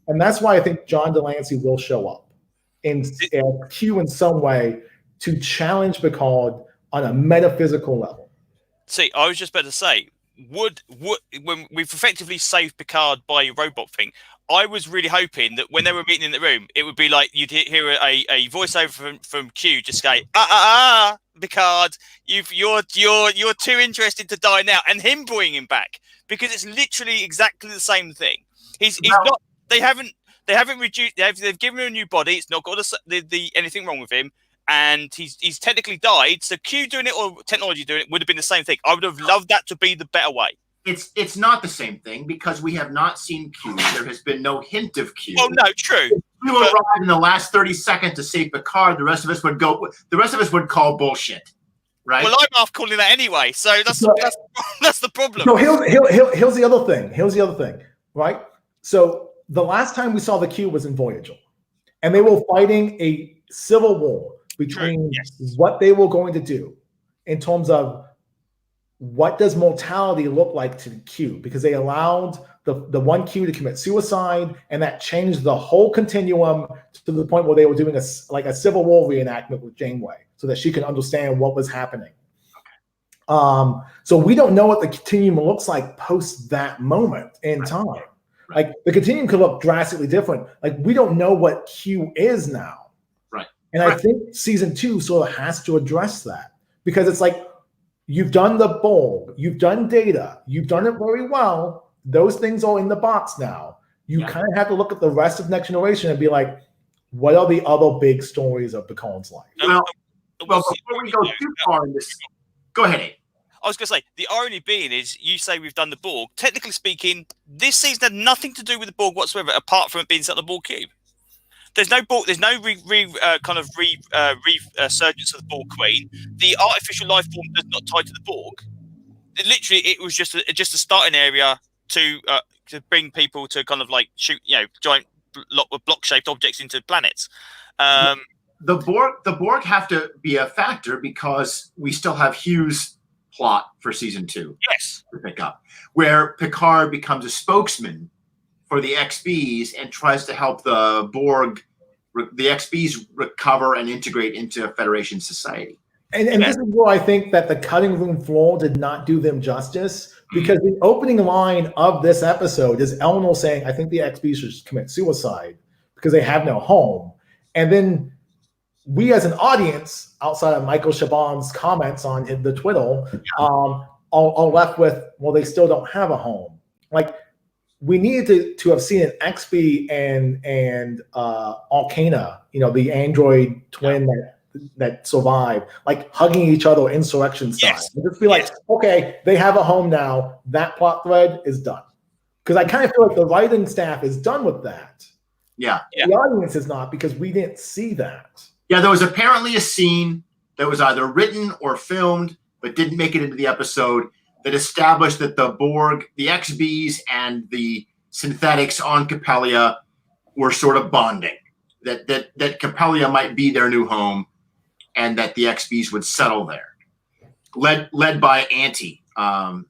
Speaker 2: And that's why I think John Delancey will show up in Q in some way to challenge Picard on a metaphysical level.
Speaker 3: See, I was just about to say, would when we've effectively saved Picard by a robot thing, I was really hoping that when they were meeting in the room, it would be like you'd hear a voiceover from Q just say, Picard, you're too interested to die now, and him bringing him back, because it's literally exactly the same thing. He's not. They haven't reduced. They've given him a new body. It's not got anything wrong with him, and he's technically died. So Q doing it or technology doing it would have been the same thing. I would have loved that to be the better way.
Speaker 1: It's not the same thing because we have not seen Q. There has been no hint of Q.
Speaker 3: Oh no, true.
Speaker 1: If Q arrived in the last 30 seconds to save Picard, the rest of us would call bullshit, right?
Speaker 3: Well, I'm half calling that anyway, so that's the problem.
Speaker 2: No, here's the other thing. Here's the other thing, right? So the last time we saw the Q was in Voyager, and they were fighting a civil war between what they were going to do in terms of what does mortality look like to Q, because they allowed the one Q to commit suicide, and that changed the whole continuum to the point where they were doing a civil war reenactment with Janeway so that she could understand what was happening. So we don't know what the continuum looks like post that moment in time. Like the continuum could look drastically different. Like we don't know what Q is now.
Speaker 1: Right.
Speaker 2: And I think season 2 sort of has to address that, because it's like, you've done the Borg, you've done Data, you've done it very well. Those things are in the box now. You kind of have to look at the rest of Next Generation and be like, what are the other big stories of Picar's life?
Speaker 1: Well, before we go too far in this, go ahead, Abe.
Speaker 3: I was going to say, the irony being is, you say we've done the Borg. Technically speaking, this season had nothing to do with the Borg whatsoever, apart from it being set on the Borg cube. There's no Borg. There's no resurgence of the Borg Queen. The artificial life form is not tied to the Borg. It was just a starting area to bring people to kind of like shoot, giant block-shaped objects into planets.
Speaker 1: The Borg have to be a factor because we still have Hugh's plot for season 2.
Speaker 3: Yes,
Speaker 1: to pick up, where Picard becomes a spokesman for the XBs and tries to help the Borg, the XBs, recover and integrate into Federation society.
Speaker 2: And this is where I think that the cutting room floor did not do them justice, because the opening line of this episode is Eleanor saying, I think the XBs should commit suicide because they have no home. And then we as an audience, outside of Michael Chabon's comments on the Twitter, are left with, well, they still don't have a home. Like, we needed to have seen an XB and Arcana, the android twin that survived, like hugging each other insurrection style. And just be like, okay, they have a home now. That plot thread is done. Because I kind of feel like the writing staff is done with that.
Speaker 1: Yeah.
Speaker 2: The audience is not, because we didn't see that.
Speaker 1: Yeah, there was apparently a scene that was either written or filmed but didn't make it into the episode that established that the Borg, the XBs, and the synthetics on Capella were sort of bonding. That Capella might be their new home, and that the XBs would settle there. Led by Auntie. I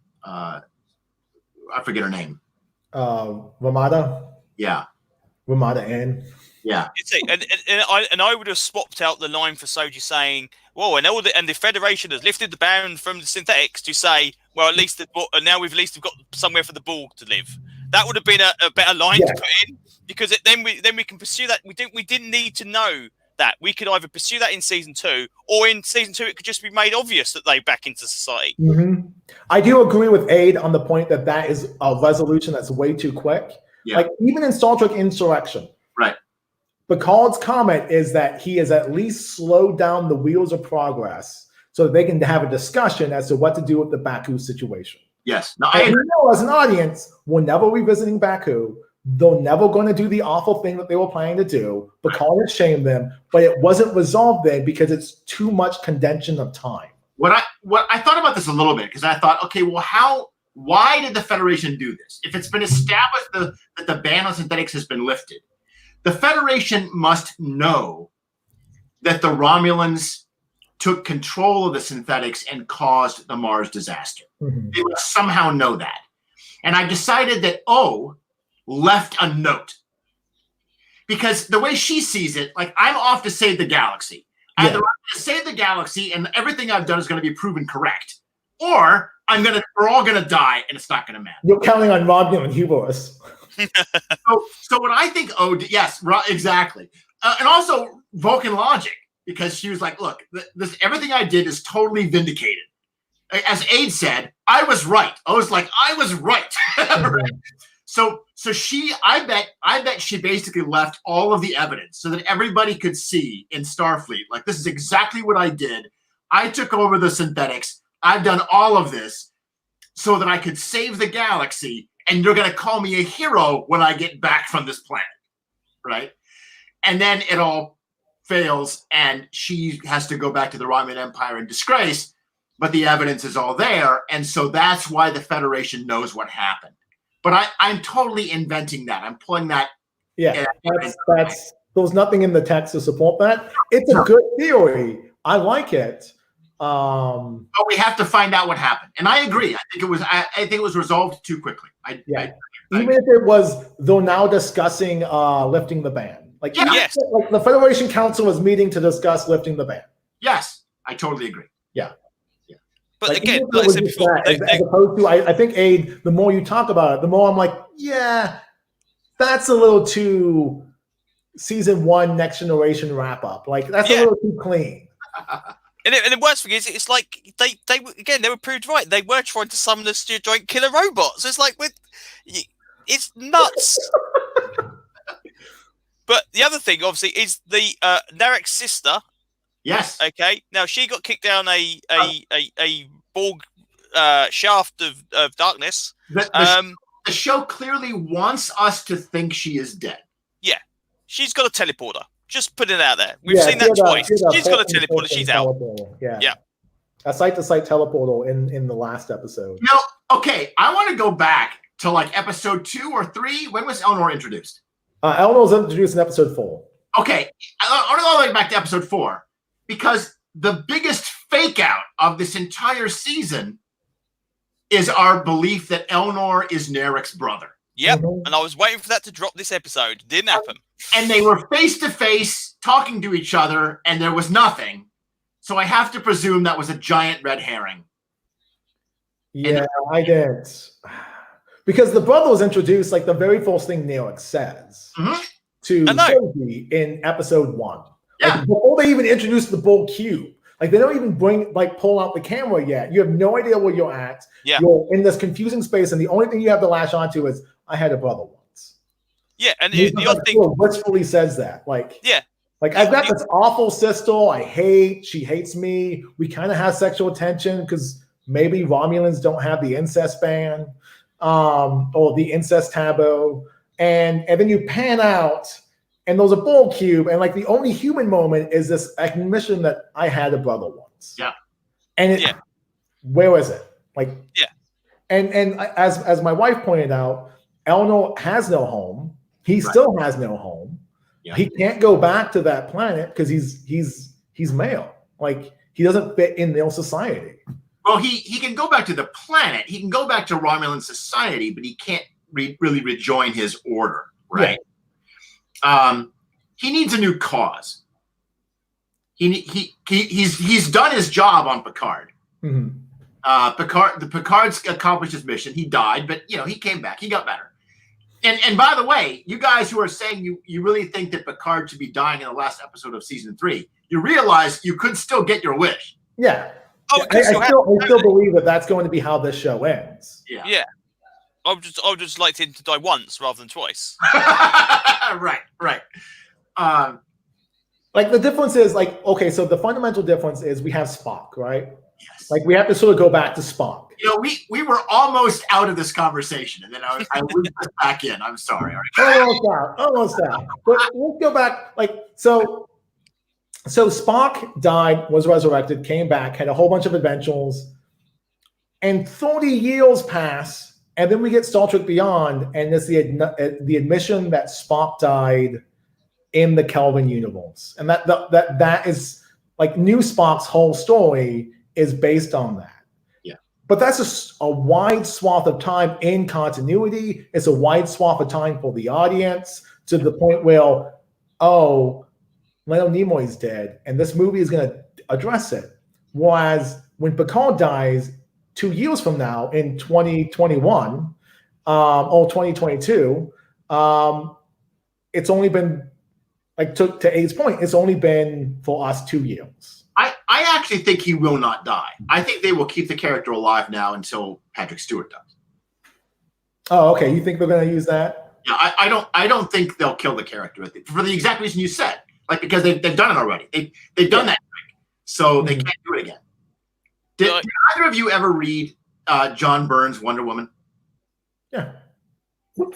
Speaker 1: forget her name.
Speaker 2: Ramada?
Speaker 1: Yeah.
Speaker 2: Ramada N.
Speaker 1: Yeah.
Speaker 3: And I would have swapped out the line for Soji saying, "Whoa!" And the Federation has lifted the ban from the synthetics to say, "Well, at least now we've got somewhere for the Borg to live." That would have been a better line to put in, because then we can pursue that. We didn't need to know that. We could either pursue that in season 2, or in season 2 it could just be made obvious that they back into society.
Speaker 2: Mm-hmm. I do agree with Aid on the point that is a resolution that's way too quick. Yeah. Like even in Star Trek Insurrection,
Speaker 1: right?
Speaker 2: Picard's comment is that he has at least slowed down the wheels of progress so that they can have a discussion as to what to do with the Baku situation.
Speaker 1: Yes. No,
Speaker 2: And we know as an audience, we're never revisiting Baku. They're never going to do the awful thing that they were planning to do. Picard has shamed them, but it wasn't resolved then because it's too much contention of time.
Speaker 1: What I thought about this a little bit because I thought, okay, well, why did the Federation do this? If it's been established that the ban on synthetics has been lifted, the Federation must know that the Romulans took control of the synthetics and caused the Mars disaster.
Speaker 2: Mm-hmm.
Speaker 1: They must somehow know that. And I decided that O left a note. Because the way she sees it, like, I'm off to save the galaxy.
Speaker 2: Yeah.
Speaker 1: Either I'm going to save the galaxy and everything I've done is going to be proven correct, or we're all going to die and it's not going to matter.
Speaker 2: You're counting on Romulan hubris.
Speaker 1: So what I think, yes, exactly. And also Vulcan logic, because she was like, look, this everything I did is totally vindicated. As Aid said, I was right. I was like, I was right. Right? So I bet she basically left all of the evidence so that everybody could see in Starfleet, like, this is exactly what I did. I took over the synthetics. I've done all of this so that I could save the galaxy, and you're going to call me a hero when I get back from this planet, right? And then it all fails, and she has to go back to the Romulan Empire in disgrace, but the evidence is all there, and so that's why the Federation knows what happened. But I'm totally inventing that. I'm pulling that.
Speaker 2: Yeah, that's there's nothing in the text to support that. It's a good theory. I like it.
Speaker 1: But we have to find out what happened. And I agree. I think it was resolved too quickly.
Speaker 2: Even if it was, they're now discussing lifting the ban. Like,
Speaker 3: yes.
Speaker 2: Like the Federation Council was meeting to discuss lifting the ban.
Speaker 1: Yes, I totally agree.
Speaker 2: Yeah.
Speaker 3: But
Speaker 2: like,
Speaker 3: again, like I said before,
Speaker 2: as opposed to, I think, Aid, the more you talk about it, the more I'm like, yeah, that's a little too season 1 Next Generation wrap up. Like, that's a little too clean.
Speaker 3: And the worst thing is, it's like they were proved right. They were trying to summon the giant killer robots. It's like, it's nuts. But the other thing, obviously, is the Narek's sister.
Speaker 1: Yes.
Speaker 3: Okay. Now she got kicked down a Borg shaft of darkness.
Speaker 1: The show clearly wants us to think she is dead.
Speaker 3: Yeah, she's got a teleporter. Just put it out there. We've seen that twice. She's got a teleporter. She's out.
Speaker 2: Yeah. A site-to-site teleporter in the last episode.
Speaker 1: Okay, I want to go back to like episode 2 or 3. When was Elnor introduced?
Speaker 2: Elnor was introduced in episode 4.
Speaker 1: Okay, I want to go all the way back to episode 4 because the biggest fake out of this entire season is our belief that Elnor is Narek's brother.
Speaker 3: Yep, and I was waiting for that to drop this episode. Didn't happen.
Speaker 1: And they were face to face talking to each other, and there was nothing. So I have to presume that was a giant red herring.
Speaker 2: Yeah, I did. Because the brother was introduced, like the very first thing Narek says to Sophie in episode 1.
Speaker 1: Yeah.
Speaker 2: Like, before they even introduce the Bull Cube. Like, they don't even pull out the camera yet. You have no idea where you're at.
Speaker 3: Yeah.
Speaker 2: You're in this confusing space, and the only thing you have to latch onto is, I had a brother once.
Speaker 3: Yeah, and the other thing,
Speaker 2: wistfully says that. Like,
Speaker 3: yeah.
Speaker 2: Like, I've got this awful sister I hate. She hates me. We kind of have sexual tension because maybe Romulans don't have the incest ban or the incest taboo. And then you pan out, and there's a Bull Cube, and like the only human moment is this admission that I had a brother once.
Speaker 1: Yeah.
Speaker 2: And where is it? Like,
Speaker 3: yeah.
Speaker 2: And as my wife pointed out, Elnor has no home. He still has no home.
Speaker 1: Yeah.
Speaker 2: He can't go back to that planet because he's male. Like, he doesn't fit in their society.
Speaker 1: Well, he can go back to the planet. He can go back to Romulan society, but he can't really rejoin his order, right? Yeah. He needs a new cause. He's done his job on Picard.
Speaker 2: Mm-hmm.
Speaker 1: Picard's accomplished his mission. He died, but he came back. He got better. And by the way, you guys who are saying you really think that Picard should be dying in the last episode of season 3, you realize you could still get your wish.
Speaker 2: Yeah.
Speaker 3: Oh,
Speaker 2: I still believe that that's going to be how this show ends.
Speaker 1: Yeah.
Speaker 3: Yeah. I would just like him to die once rather than twice.
Speaker 1: Right.
Speaker 2: Like the difference is like, okay, so the fundamental difference is we have Spock, right?
Speaker 1: Yes.
Speaker 2: Like we have to sort of go back to Spock.
Speaker 1: You know, we were almost out of this conversation, and then I looped us back in. I'm sorry. All right.
Speaker 2: Almost out. But let's go back. Like so Spock died, was resurrected, came back, had a whole bunch of adventures, and 30 years pass, and then we get Star Trek Beyond, and it's the admission that Spock died in the Kelvin universe, and that is like new Spock's whole story is based on that.
Speaker 1: Yeah,
Speaker 2: but that's a wide swath of time in continuity. It's a wide swath of time for the audience to the point where, oh, Leonard Nimoy's dead, and this movie is going to address it. Whereas when Picard dies 2 years from now in 2021 or 2022, it's only been, like to Abe's point, it's only been for us 2 years.
Speaker 1: I actually think he will not die. I think they will keep the character alive now until Patrick Stewart does.
Speaker 2: Oh, okay. You think they're going to use that?
Speaker 1: Yeah, I don't think they'll kill the character for the exact reason you said. Like because they've done it already. They've done that trick, so they can't do it again. Did either of you ever read John Byrne's Wonder Woman?
Speaker 2: Yeah.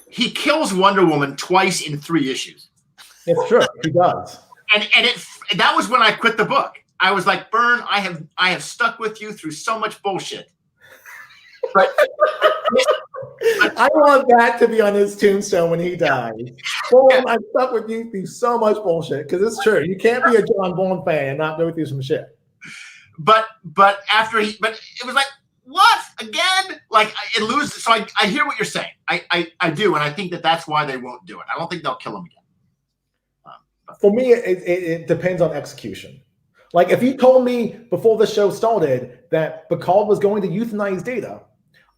Speaker 1: He kills Wonder Woman twice in 3 issues.
Speaker 2: It's true. He does.
Speaker 1: And that was when I quit the book. I was like, Byrne, I have stuck with you through so much bullshit. But
Speaker 2: I want that to be on his tombstone when he dies. Well, I stuck with you through so much bullshit, because it's true. You can't be a John Bourne fan and not go through some shit.
Speaker 1: But after it was like, what again? Like it loses. So I hear what you're saying. I do, and I think that's why they won't do it. I don't think they'll kill him again.
Speaker 2: For me, it depends on execution. Like if you told me before the show started that Picard was going to euthanize Data,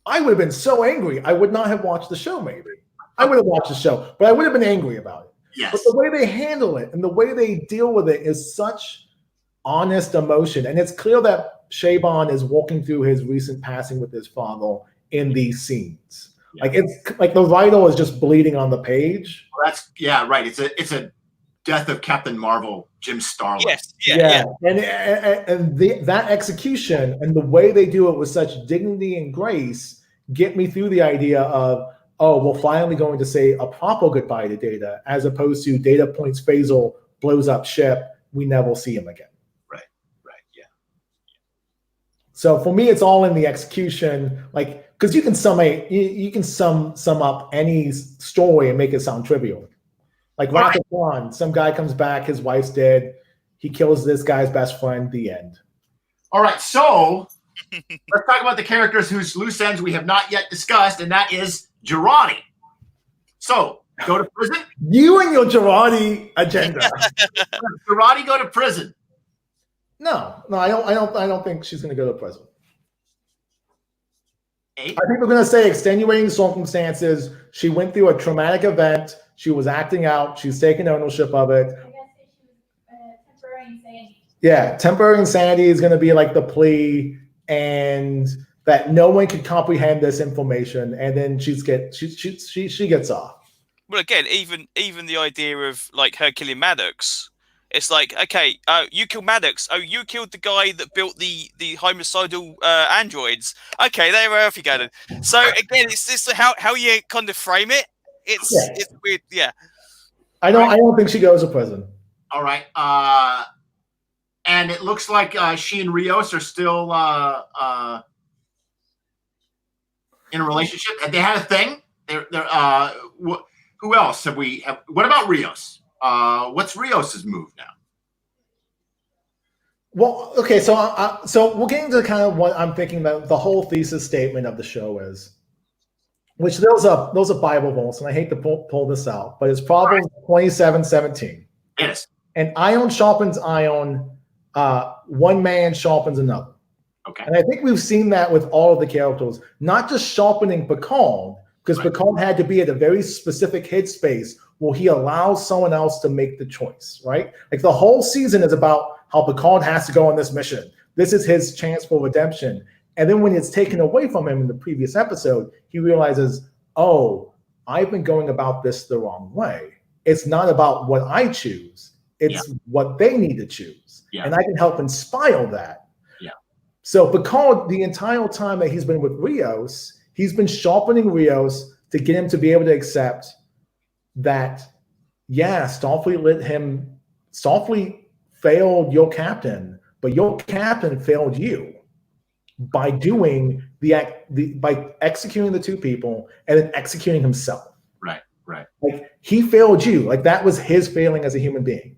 Speaker 2: I would have been so angry. I would not have watched the show. Maybe I would have watched the show, but I would have been angry about it.
Speaker 1: Yes.
Speaker 2: But the way they handle it and the way they deal with it is such honest emotion, and it's clear that Chabon is walking through his recent passing with his father in these scenes. Yeah. Like it's like the writer is just bleeding on the page.
Speaker 1: Well, right. It's a death of Captain Marvel, Jim Starlin.
Speaker 3: Yes, yeah.
Speaker 2: And that execution and the way they do it with such dignity and grace get me through the idea of, oh, we're finally going to say a proper goodbye to Data, as opposed to Data points phaser, blows up ship, we never see him again.
Speaker 1: Right, yeah.
Speaker 2: So for me, it's all in the execution, like because you can sum up any story and make it sound trivial. Like Wrath of Khan, some guy comes back, his wife's dead, he kills this guy's best friend, the end.
Speaker 1: All right, so let's talk about the characters whose loose ends we have not yet discussed, and that is Girardi. So, go to prison?
Speaker 2: You and your Girardi agenda.
Speaker 1: Girardi go to prison?
Speaker 2: No, I don't think she's going to go to prison.
Speaker 1: 8?
Speaker 2: I think we're going to say extenuating circumstances. She went through a traumatic event. She was acting out. She's taking ownership of it.
Speaker 4: I guess she was temporary insanity.
Speaker 2: Yeah, temporary insanity is going to be like the plea, and that no one can comprehend this information, and then she gets off.
Speaker 3: Well, again, even the idea of like her killing Maddox, it's like, okay, you killed Maddox. Oh, you killed the guy that built the homicidal androids. Okay, there off you go then. So again, it's just how you kind of frame it. It's weird, yeah.
Speaker 2: I don't think she goes to prison.
Speaker 1: All right. And it looks like she and Rios are still in a relationship. Have they had a thing? Who else have we? What about Rios? What's Rios's move now?
Speaker 2: Well, okay, so we're getting to kind of what I'm thinking that the whole thesis statement of the show is, which there's a Bible verse, and I hate to pull this out, but it's Proverbs 27:17.
Speaker 1: Yes.
Speaker 2: And iron sharpens iron, one man sharpens another.
Speaker 1: Okay.
Speaker 2: And I think we've seen that with all of the characters, not just sharpening Picard, because Picard had to be at a very specific headspace where he allows someone else to make the choice, right? Like the whole season is about how Picard has to go on this mission. This is his chance for redemption. And then when it's taken away from him in the previous episode, he realizes, oh, I've been going about this the wrong way. it's not about what I choose. It's what they need to choose.
Speaker 1: Yeah.
Speaker 2: And I can help inspire that.
Speaker 1: Yeah.
Speaker 2: So Picard, the entire time that he's been with Rios, he's been sharpening Rios to get him to be able to accept that, yeah, Starfleet failed your captain, but your captain failed you by doing by executing the two people and then executing himself.
Speaker 1: Right.
Speaker 2: Like he failed you. Like that was his failing as a human being.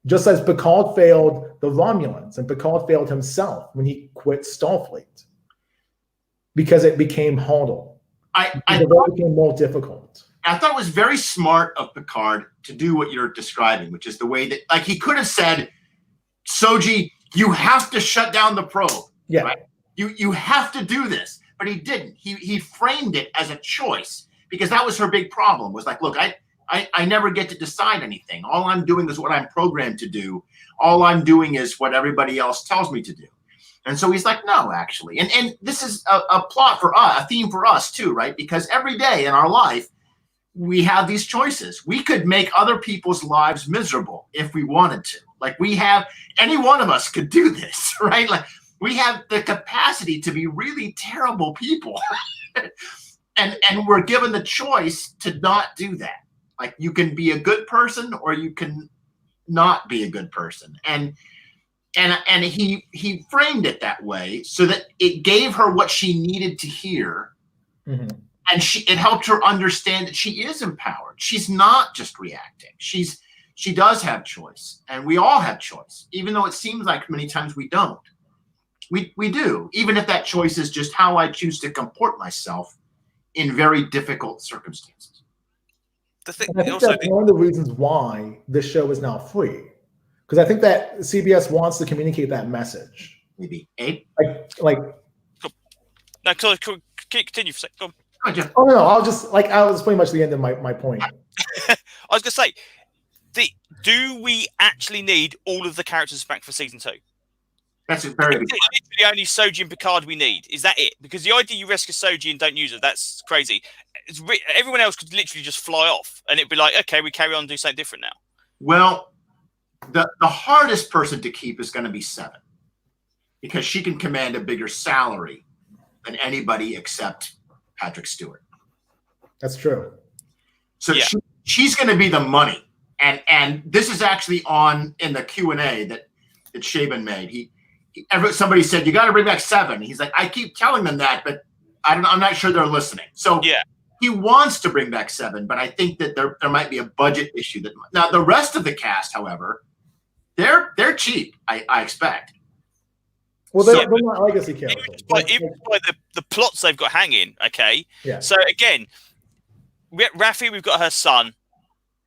Speaker 2: Just as Picard failed the Romulans and Picard failed himself when he quit Starfleet because it became harder. It became more difficult.
Speaker 1: I thought it was very smart of Picard to do what you're describing, which is the way that, like, he could have said, Soji, you have to shut down the probe.
Speaker 2: Yeah.
Speaker 1: Right? You have to do this. But he didn't. He framed it as a choice because that was her big problem, was like, look, I never get to decide anything. All I'm doing is what I'm programmed to do. All I'm doing is what everybody else tells me to do. And so he's like, no, actually. And this is a plot for us, a theme for us too, right? Because every day in our life, we have these choices. We could make other people's lives miserable if we wanted to. Like any one of us could do this, right? Like we have the capacity to be really terrible people. and we're given the choice to not do that. Like you can be a good person or you can not be a good person. And he framed it that way so that it gave her what she needed to hear. Mm-hmm. And it helped her understand that she is empowered. She's not just reacting. She does have choice, and we all have choice, even though it seems like many times we don't. We do, even if that choice is just how I choose to comport myself in very difficult circumstances.
Speaker 2: I think that's one of the reasons why this show is now free, because I think that CBS wants to communicate that message.
Speaker 1: Maybe
Speaker 2: like.
Speaker 3: No, continue for a second. Go on.
Speaker 2: Oh no! I was pretty much the end of my point.
Speaker 3: I was going to say, do we actually need all of the characters back for season 2?
Speaker 1: That's a very good
Speaker 3: question. Literally only Soji and Picard we need. Is that it? Because the idea you rescue Soji and don't use her, that's crazy. Everyone else could literally just fly off, and it'd be like, okay, we carry on and do something different now.
Speaker 1: Well, the hardest person to keep is going to be Seven, because she can command a bigger salary than anybody except Patrick Stewart.
Speaker 2: That's true.
Speaker 1: So she's going to be the money, and this is actually in the Q&A that Chabon made. Somebody said, you got to bring back Seven. He's like, I keep telling them that, but I'm not sure they're listening. So he wants to bring back Seven, but I think that there might be a budget issue. Now the rest of the cast, however, they're cheap. I expect.
Speaker 2: Well, they're not legacy characters.
Speaker 3: Even by the plots they've got hanging, okay?
Speaker 2: Yeah.
Speaker 3: So, again, Raffi, we've got her son.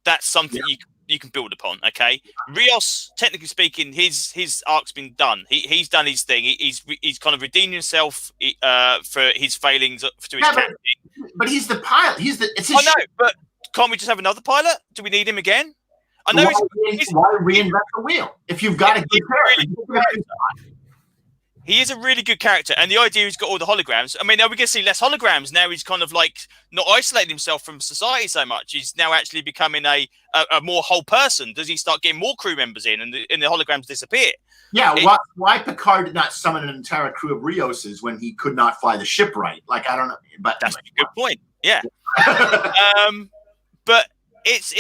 Speaker 3: That's something you can build upon, okay? Rios, technically speaking, his arc's been done. He's done his thing. He's kind of redeemed himself for his failings to his captain.
Speaker 1: But he's the pilot.
Speaker 3: I know, but can't we just have another pilot? Do we need him again? I know.
Speaker 1: Why reinvent the wheel? If you've got a good character.
Speaker 3: He is a really good character, and the idea he's got all the holograms. I mean, are we going to see less holograms now? He's kind of like not isolating himself from society so much. He's now actually becoming a more whole person. Does he start getting more crew members in, and the holograms disappear?
Speaker 1: Yeah. Why Picard did not summon an entire crew of Rioses when he could not fly the ship right? Like, I don't know, but
Speaker 3: that's a good point. Yeah. But it's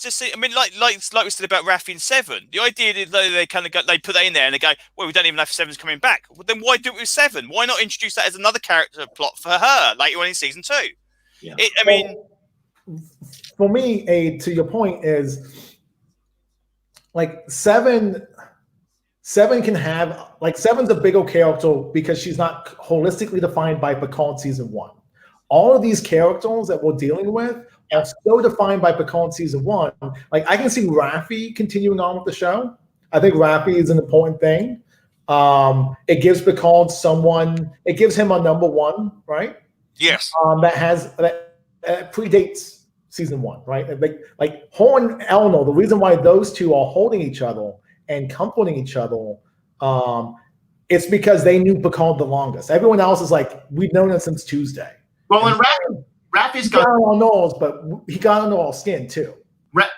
Speaker 3: just, I mean, like we said about Raffi and Seven. The idea that they kind of they put that in there and they go, well, we don't even know if Seven's coming back. Well, then why do it with Seven? Why not introduce that as another character plot for her later on in season 2?
Speaker 1: Yeah.
Speaker 2: For me, to your point is like Seven can have Seven's a bigger character because she's not holistically defined by Picard season 1. All of these characters that we're dealing with are so defined by Picard season 1. Like I can see Raffi continuing on with the show. I think Raffi is an important thing. It gives Picard it gives him a number 1, right?
Speaker 3: Yes.
Speaker 2: That predates season 1, right? Like her and Eleanor, the reason why those two are holding each other and comforting each other, it's because they knew Picard the longest. Everyone else is like, we've known him since Tuesday.
Speaker 1: Well, and Raffi's got
Speaker 2: on our nose, but he got under our skin too.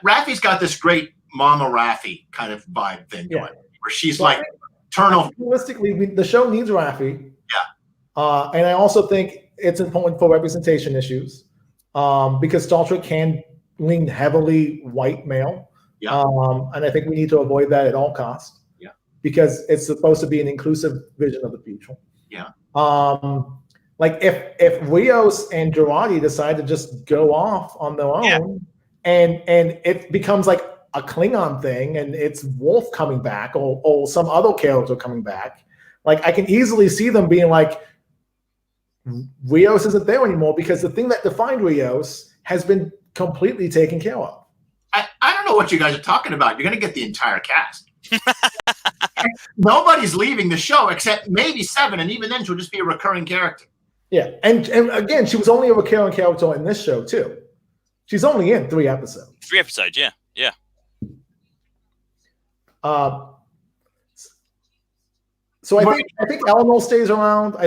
Speaker 1: Raffi's got this great Mama Raffi kind of vibe thing going, where she's like eternal.
Speaker 2: Realistically, the show needs Raffi.
Speaker 1: Yeah.
Speaker 2: And I also think it's important for representation issues, because Star Trek can lean heavily white male.
Speaker 1: Yeah.
Speaker 2: And I think we need to avoid that at all costs.
Speaker 1: Yeah.
Speaker 2: Because it's supposed to be an inclusive vision of the future.
Speaker 1: Yeah.
Speaker 2: Like if Rios and Girardi decide to just go off on their own, and it becomes like a Klingon thing, and it's Worf coming back or some other character coming back, like I can easily see them being like, Rios isn't there anymore because the thing that defined Rios has been completely taken care of.
Speaker 1: I don't know what you guys are talking about. You're going to get the entire cast. Nobody's leaving the show except maybe Seven, and even then she'll just be a recurring character.
Speaker 2: Yeah, and again, she was only a recurring character in this show too. She's only in 3 episodes.
Speaker 3: 3 episodes, yeah.
Speaker 2: So I think Eleanor stays around. I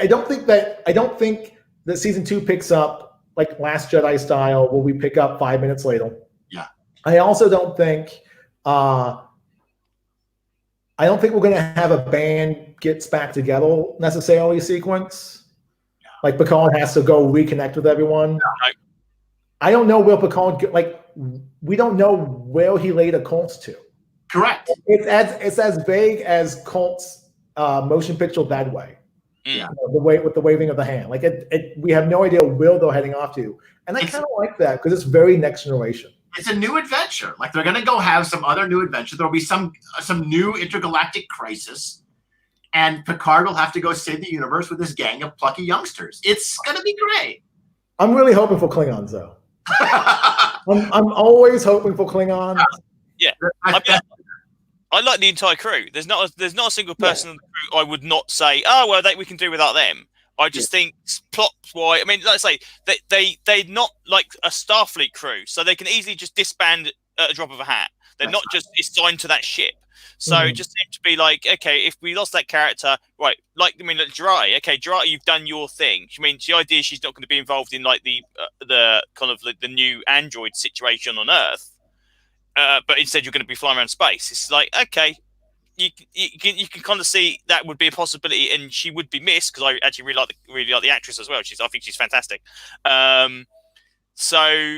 Speaker 2: don't think that season 2 picks up like Last Jedi style, where we pick up 5 minutes later.
Speaker 1: Yeah.
Speaker 2: I also don't think we're going to have a band gets back together necessarily sequence.
Speaker 1: No.
Speaker 2: Like Picard has to go reconnect with everyone.
Speaker 3: No.
Speaker 2: I don't know where Picard, we don't know where he laid a cults to.
Speaker 1: Correct.
Speaker 2: It's as vague as cults motion picture that way.
Speaker 1: Yeah.
Speaker 2: With the waving of the hand. Like we have no idea where they're heading off to. And I kind of like that because it's very next generation.
Speaker 1: It's a new adventure. Like they're going to go have some other new adventure. There'll be some new intergalactic crisis, and Picard will have to go save the universe with this gang of plucky youngsters. It's going to be great.
Speaker 2: I'm really hoping for Klingons, though. I'm always hoping for Klingons.
Speaker 3: Yeah, I like the entire crew. There's not a single person in the crew I would not say, oh well, we can do without them. I just think plot wise, I mean, let's say they're not like a Starfleet crew, so they can easily just disband at a drop of a hat. They're not just assigned to that ship. So it just seems to be like, okay, if we lost that character, right? Like, I mean, like Jiraiya. Okay, Jiraiya, you've done your thing. I mean, the idea she's not going to be involved in like the kind of the new android situation on Earth, but instead you're going to be flying around space. It's like, okay. You can kind of see that would be a possibility, and she would be missed because I actually really like the actress as well. I think she's fantastic. So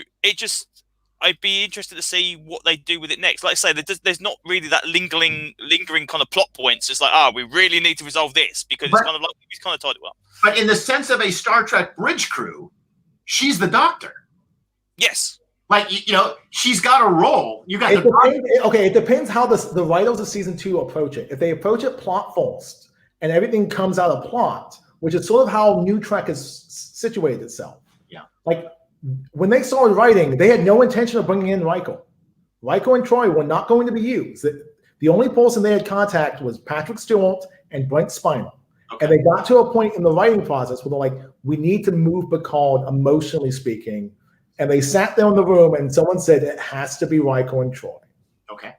Speaker 3: I'd be interested to see what they do with it next. Like I say, there's not really that lingering kind of plot points. It's like, we really need to resolve this because it's kind of like he's kind of tied it well.
Speaker 1: But in the sense of a Star Trek bridge crew, she's the Doctor.
Speaker 3: Yes.
Speaker 1: Like, she's got a role.
Speaker 2: It depends how the writers of season 2 approach it. If they approach it plot first and everything comes out of plot, which is sort of how New Trek has situated itself.
Speaker 1: Yeah.
Speaker 2: Like when they started writing, they had no intention of bringing in Riker. Riker and Troy were not going to be used. The only person they had contact was Patrick Stewart and Brent Spiner. Okay. And they got to a point in the writing process where they're like, we need to move Picard emotionally speaking. And they sat there in the room and someone said, it has to be Riker and Troy.
Speaker 1: Okay.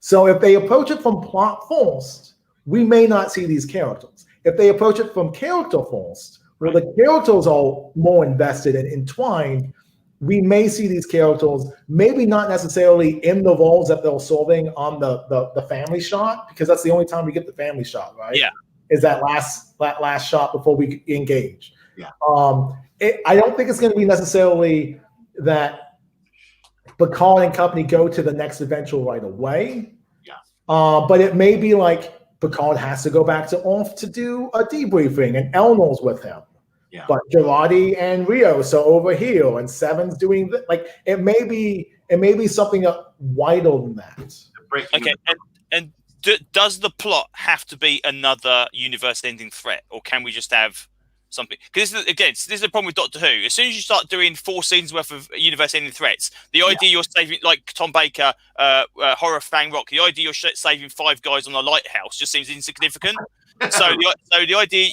Speaker 2: So if they approach it from plot first, we may not see these characters. If they approach it from character first, where the characters are more invested and entwined, we may see these characters, maybe not necessarily in the roles that they're serving on the family shot, because that's the only time we get the family shot, right?
Speaker 3: Yeah.
Speaker 2: Is that last shot before we engage.
Speaker 1: Yeah.
Speaker 2: I don't think it's going to be necessarily that Picard and company go to the next adventure right away.
Speaker 1: Yeah.
Speaker 2: But it may be like Picard has to go back to Earth to do a debriefing, and Elnor's with him.
Speaker 1: Yeah.
Speaker 2: But Girardi and Rios are over here, and Seven's doing it may be something wider than that.
Speaker 3: Okay, and does the plot have to be another universe-ending threat, or can we just have something? Because this is the problem with Doctor Who. As soon as you start doing 4 seasons worth of universe-ending threats, the idea you're saving, like Tom Baker, Horror Fang Rock, the idea you're saving 5 guys on a lighthouse just seems insignificant. So the idea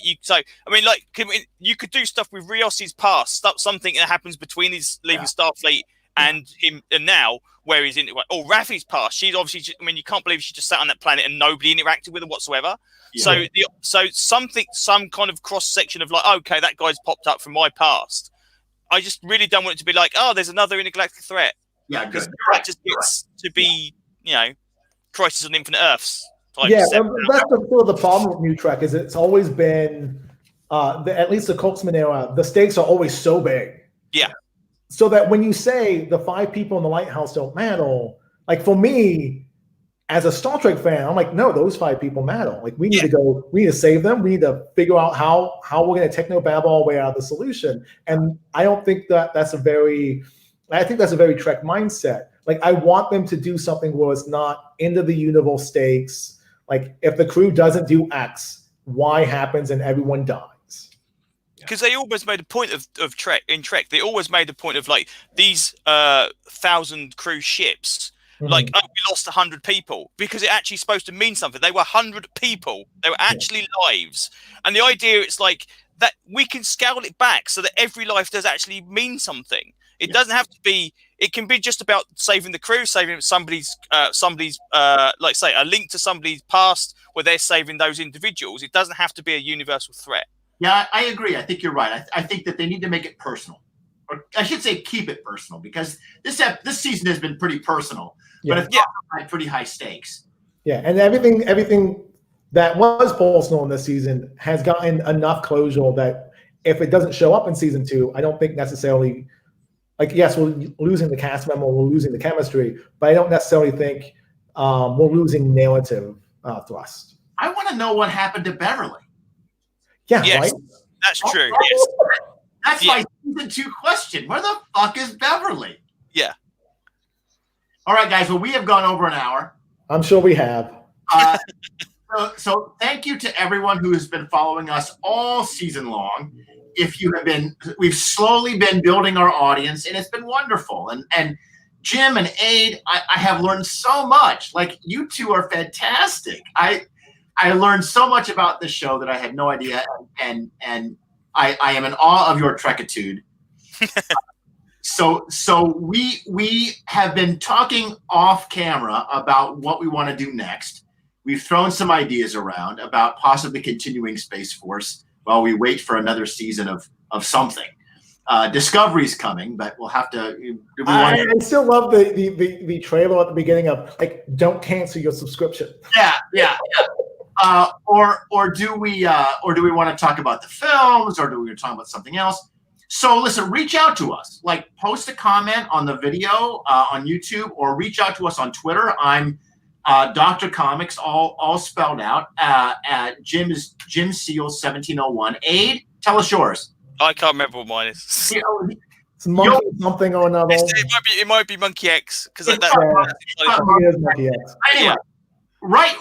Speaker 3: you could do stuff with Rios's past, something that happens between his leaving Starfleet and him, and now where he's in. Or Raffi's past. She's obviously. You can't believe she just sat on that planet and nobody interacted with her whatsoever. Yeah. So some kind of cross section of like, okay, that guy's popped up from my past. I just really don't want it to be like, oh, there's another intergalactic threat.
Speaker 1: Yeah,
Speaker 3: Because
Speaker 1: good.
Speaker 3: that just gets to be, Crisis on Infinite Earths.
Speaker 2: That's sort of the problem with New Trek is it's always been, at least the Kurtzman era, the stakes are always so big.
Speaker 3: Yeah.
Speaker 2: So that when you say the 5 people in the lighthouse don't matter, like for me, as a Star Trek fan, I'm like, no, those 5 people matter. Like we need to go, we need to save them. We need to figure out how we're going to techno-babble our way out of the solution. And I don't think that's a very Trek mindset. Like I want them to do something where it's not end of the universe stakes. Like if the crew doesn't do X, Y happens and everyone dies.
Speaker 3: Because they always made a point of Trek. They always made a point of like these 1,000 crew ships. Like, we lost 100 people because it actually supposed to mean something. They were 100 people. They were actually lives. And the idea is like that we can scale it back so that every life does actually mean something. It doesn't have to be. It can be just about saving the crew, saving somebody's like say a link to somebody's past where they're saving those individuals. It doesn't have to be a universal threat.
Speaker 1: Yeah, I agree. I think you're right. I think that they need to make it personal, or I should say, keep it personal, because this season has been pretty personal, but it's had pretty high stakes.
Speaker 2: Yeah, and everything that was personal in this season has gotten enough closure that if it doesn't show up in season 2, I don't think necessarily. Like, yes, we're losing the cast member, we're losing the chemistry, but I don't necessarily think we're losing narrative thrust.
Speaker 1: I want to know what happened to Beverly.
Speaker 2: Yeah,
Speaker 3: yes,
Speaker 2: right?
Speaker 3: That's true. Yes.
Speaker 1: That's my season 2 question. Where the fuck is Beverly?
Speaker 3: Yeah.
Speaker 1: All right, guys. Well, we have gone over an hour.
Speaker 2: I'm sure we have.
Speaker 1: So thank you to everyone who has been following us all season long. If you have been, we've slowly been building our audience, and it's been wonderful. And Jim and Aid, I have learned so much. Like, you two are fantastic. I learned so much about this show that I had no idea, and I am in awe of your Trekitude. So we have been talking off camera about what we want to do next. We've thrown some ideas around about possibly continuing Space Force while we wait for another season of something. Discovery's coming, but we'll have to.
Speaker 2: I still love the trailer at the beginning of like, don't cancel your subscription.
Speaker 1: Yeah. Or do we want to talk about the films, or do we want to talk about something else? So listen, reach out to us. Like, post a comment on the video on YouTube, or reach out to us on Twitter. I'm Dr. Comics, all spelled out. Jim is Jim Seals 1701. Aid, tell us yours.
Speaker 3: I can't remember what mine is.
Speaker 2: It's Monkey something or another.
Speaker 3: It might be Monkey X, because
Speaker 2: it is Monkey X.
Speaker 1: Anyway,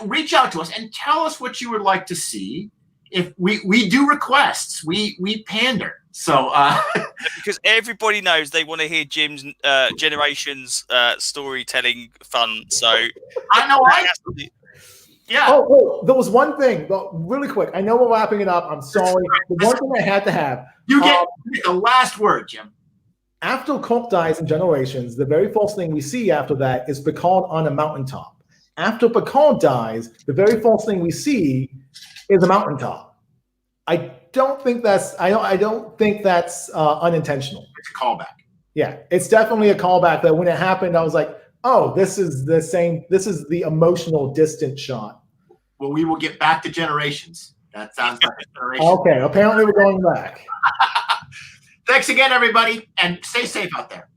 Speaker 1: reach out to us and tell us what you would like to see. If we do requests, we pander. So
Speaker 3: because everybody knows they want to hear Jim's Generations storytelling fun. So
Speaker 1: I know yeah.
Speaker 2: Oh, there was one thing, but really quick. I know we're wrapping it up. I'm sorry. The one thing I had to have.
Speaker 1: You get the last word, Jim.
Speaker 2: After Kirk dies in Generations, the very first thing we see after that is Picard on a mountaintop. After Picard dies, the very first thing we see is a mountaintop. I don't think that's unintentional.
Speaker 1: It's a callback.
Speaker 2: Yeah, it's definitely a callback. That when it happened, I was like, oh, this is the same. This is the emotional distant shot.
Speaker 1: Well, we will get back to Generations. That sounds like a Generation.
Speaker 2: Okay, apparently we're going back.
Speaker 1: Thanks again, everybody, and stay safe out there.